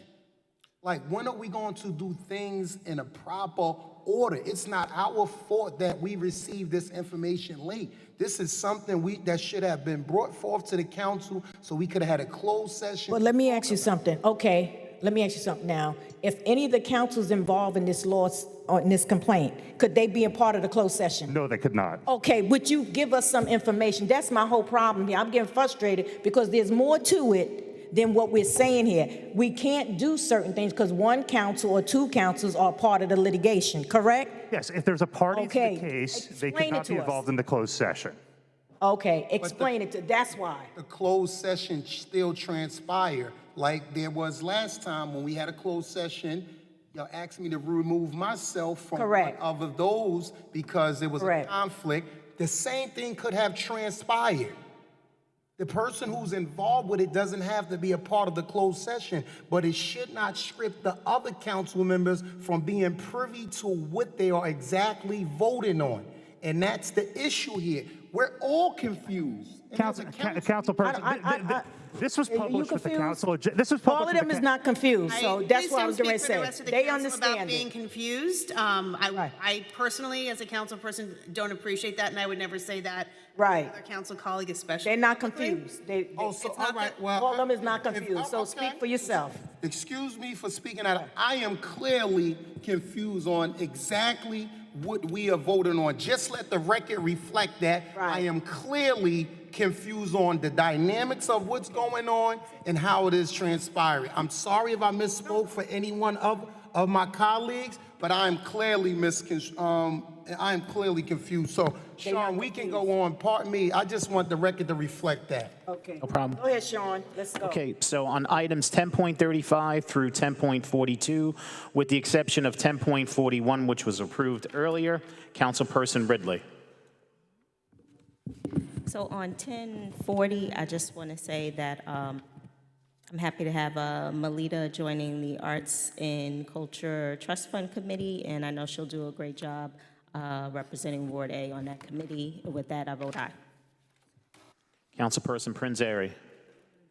Like, when are we going to do things in a proper order? It's not our fault that we received this information late. This is something that should have been brought forth to the council so we could have had a closed session. Well, let me ask you something. Okay, let me ask you something now. If any of the councils involved in this in this complaint, could they be a part of the closed session? No, they could not. Okay, would you give us some information? That's my whole problem here. I'm getting frustrated because there's more to it than what we're saying here. We can't do certain things because one council or two councils are part of the litigation, correct? Yes, if there's a party to Okay, the case, they explain could it not to be us. involved in the closed session. Okay, explain it to, that's why. The closed session still transpire like there was last time when we had a closed session. Y'all asked me to remove myself from Correct. one of those because there was Correct. a conflict. The same thing could have transpired. The person who's involved with it doesn't have to be a part of the closed session, but it should not strip the other council members from being privy to what they are exactly voting on. And that's the issue here. We're all confused. And as a Councilperson, this was Are you published with the confused? council. This was All published of with them the is not confused, so that's what I was going to Please don't speak for the say. rest of the They council about understand being it. confused. I personally, as a council person, don't appreciate that, and I would never say that. Right. To another council colleague, especially. They're not confused. all right, well, all of them is not confused, so speak for yourself. Excuse me for speaking out. I am clearly confused on exactly what we are voting on. Just let the record reflect that. I am clearly confused on the dynamics of what's going on and how it is transpiring. I'm sorry if I misspoke for any one of my colleagues, but I am clearly confused. So, Sean, we can go on. Pardon me. I just want the record to reflect that. Okay. No problem. Go ahead, Sean. Let's go. Okay, so on items 10.35 through 10.42, with the exception of 10.41, which was approved earlier, Councilperson Ridley. So on 1040, I just want to say that I'm happy to have Melita joining the Arts and Culture Trust Fund Committee, and I know she'll do a great job representing Ward A on that committee. With that, I vote aye. Councilperson Prinzary.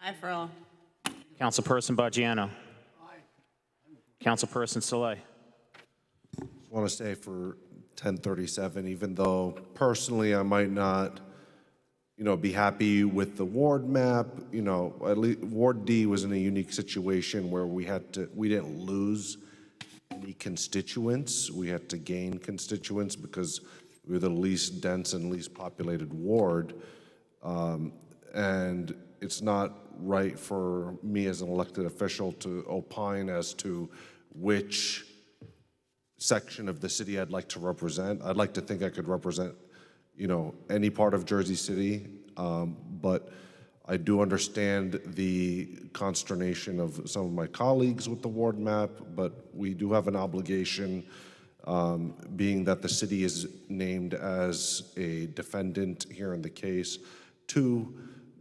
Aye for all. Councilperson Baggiano. Councilperson Saleh. I want to say for 1037, even though personally I might not, be happy with the ward map, at least Ward D was in a unique situation where we didn't lose any constituents. We had to gain constituents because we were the least dense and least populated ward. And it's not right for me as an elected official to opine as to which section of the city I'd like to represent. I'd like to think I could represent, any part of Jersey City, but I do understand the consternation of some of my colleagues with the ward map, but we do have an obligation, being that the city is named as a defendant here in the case, to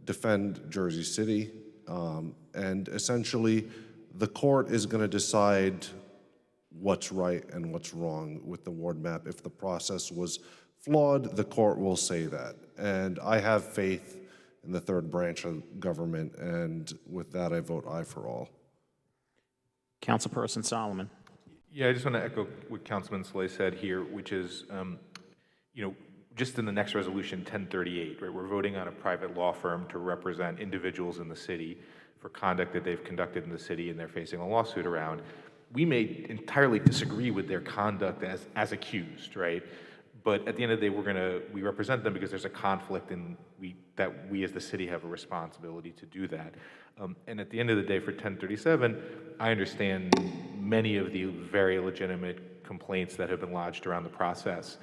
defend Jersey City. And essentially, the court is going to decide what's right and what's wrong with the ward map. If the process was flawed, the court will say that. And I have faith in the third branch of government, and with that, I vote aye for all. Councilperson Solomon. Yeah, I just want to echo what Councilman Saleh said here, which is, just in the next resolution, 1038, right? We're voting on a private law firm to represent individuals in the city for conduct that they've conducted in the city and they're facing a lawsuit around. We may entirely disagree with their conduct as accused, right? But at the end of the day, we represent them because there's a conflict and that we as the city have a responsibility to do that. And at the end of the day, for 1037, I understand many of the very legitimate complaints that have been lodged around the process.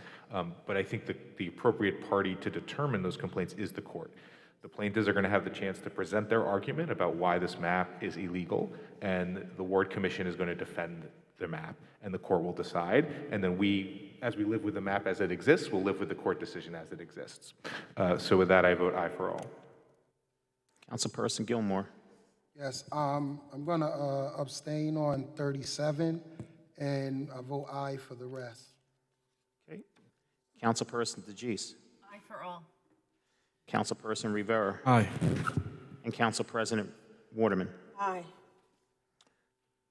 But I think the appropriate party to determine those complaints is the court. The plaintiffs are going to have the chance to present their argument about why this map is illegal, and the Ward Commission is going to defend the map, and the court will decide. And then we, as we live with the map as it exists, we'll live with the court decision as it exists. So with that, I vote aye for all. Councilperson Gilmore. Yes, I'm going to abstain on 37, and I vote aye for the rest. Okay. Councilperson DeGise. Aye for all. Councilperson Rivera. Aye. And Council President Waterman. Aye.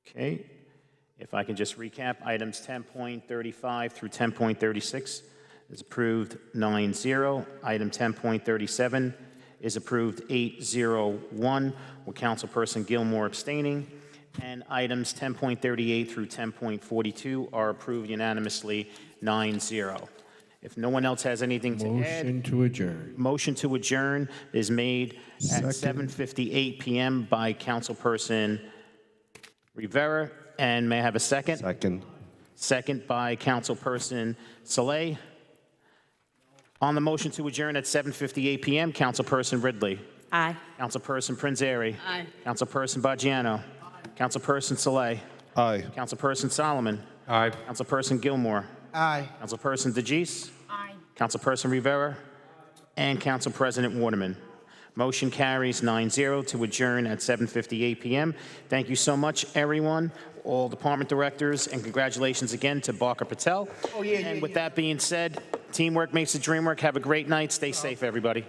Okay. If I can just recap, items 10.35 through 10.36 is approved 9-0. Item 10.37 is approved 8-0-1, with Councilperson Gilmore abstaining. And items 10.38 through 10.42 are approved unanimously 9-0. If no one else has anything to add. Motion to adjourn. Motion to adjourn is made at 7:58 p.m. by Councilperson Rivera. And may I have a second? Second. Second by Councilperson Saleh. On the motion to adjourn at 7:58 p.m., Councilperson Ridley. Aye. Councilperson Prinzeri. Aye. Councilperson Baggiano. Councilperson Saleh. Aye. Councilperson Solomon. Aye. Councilperson Gilmore. Aye. Councilperson DeGise. Aye. Councilperson Rivera. And Council President Waterman. Motion carries 9-0 to adjourn at 7:58 p.m. Thank you so much, everyone, all department directors, and congratulations again to Barker Patel. And with that being said, teamwork makes the dream work. Have a great night. Stay safe, everybody.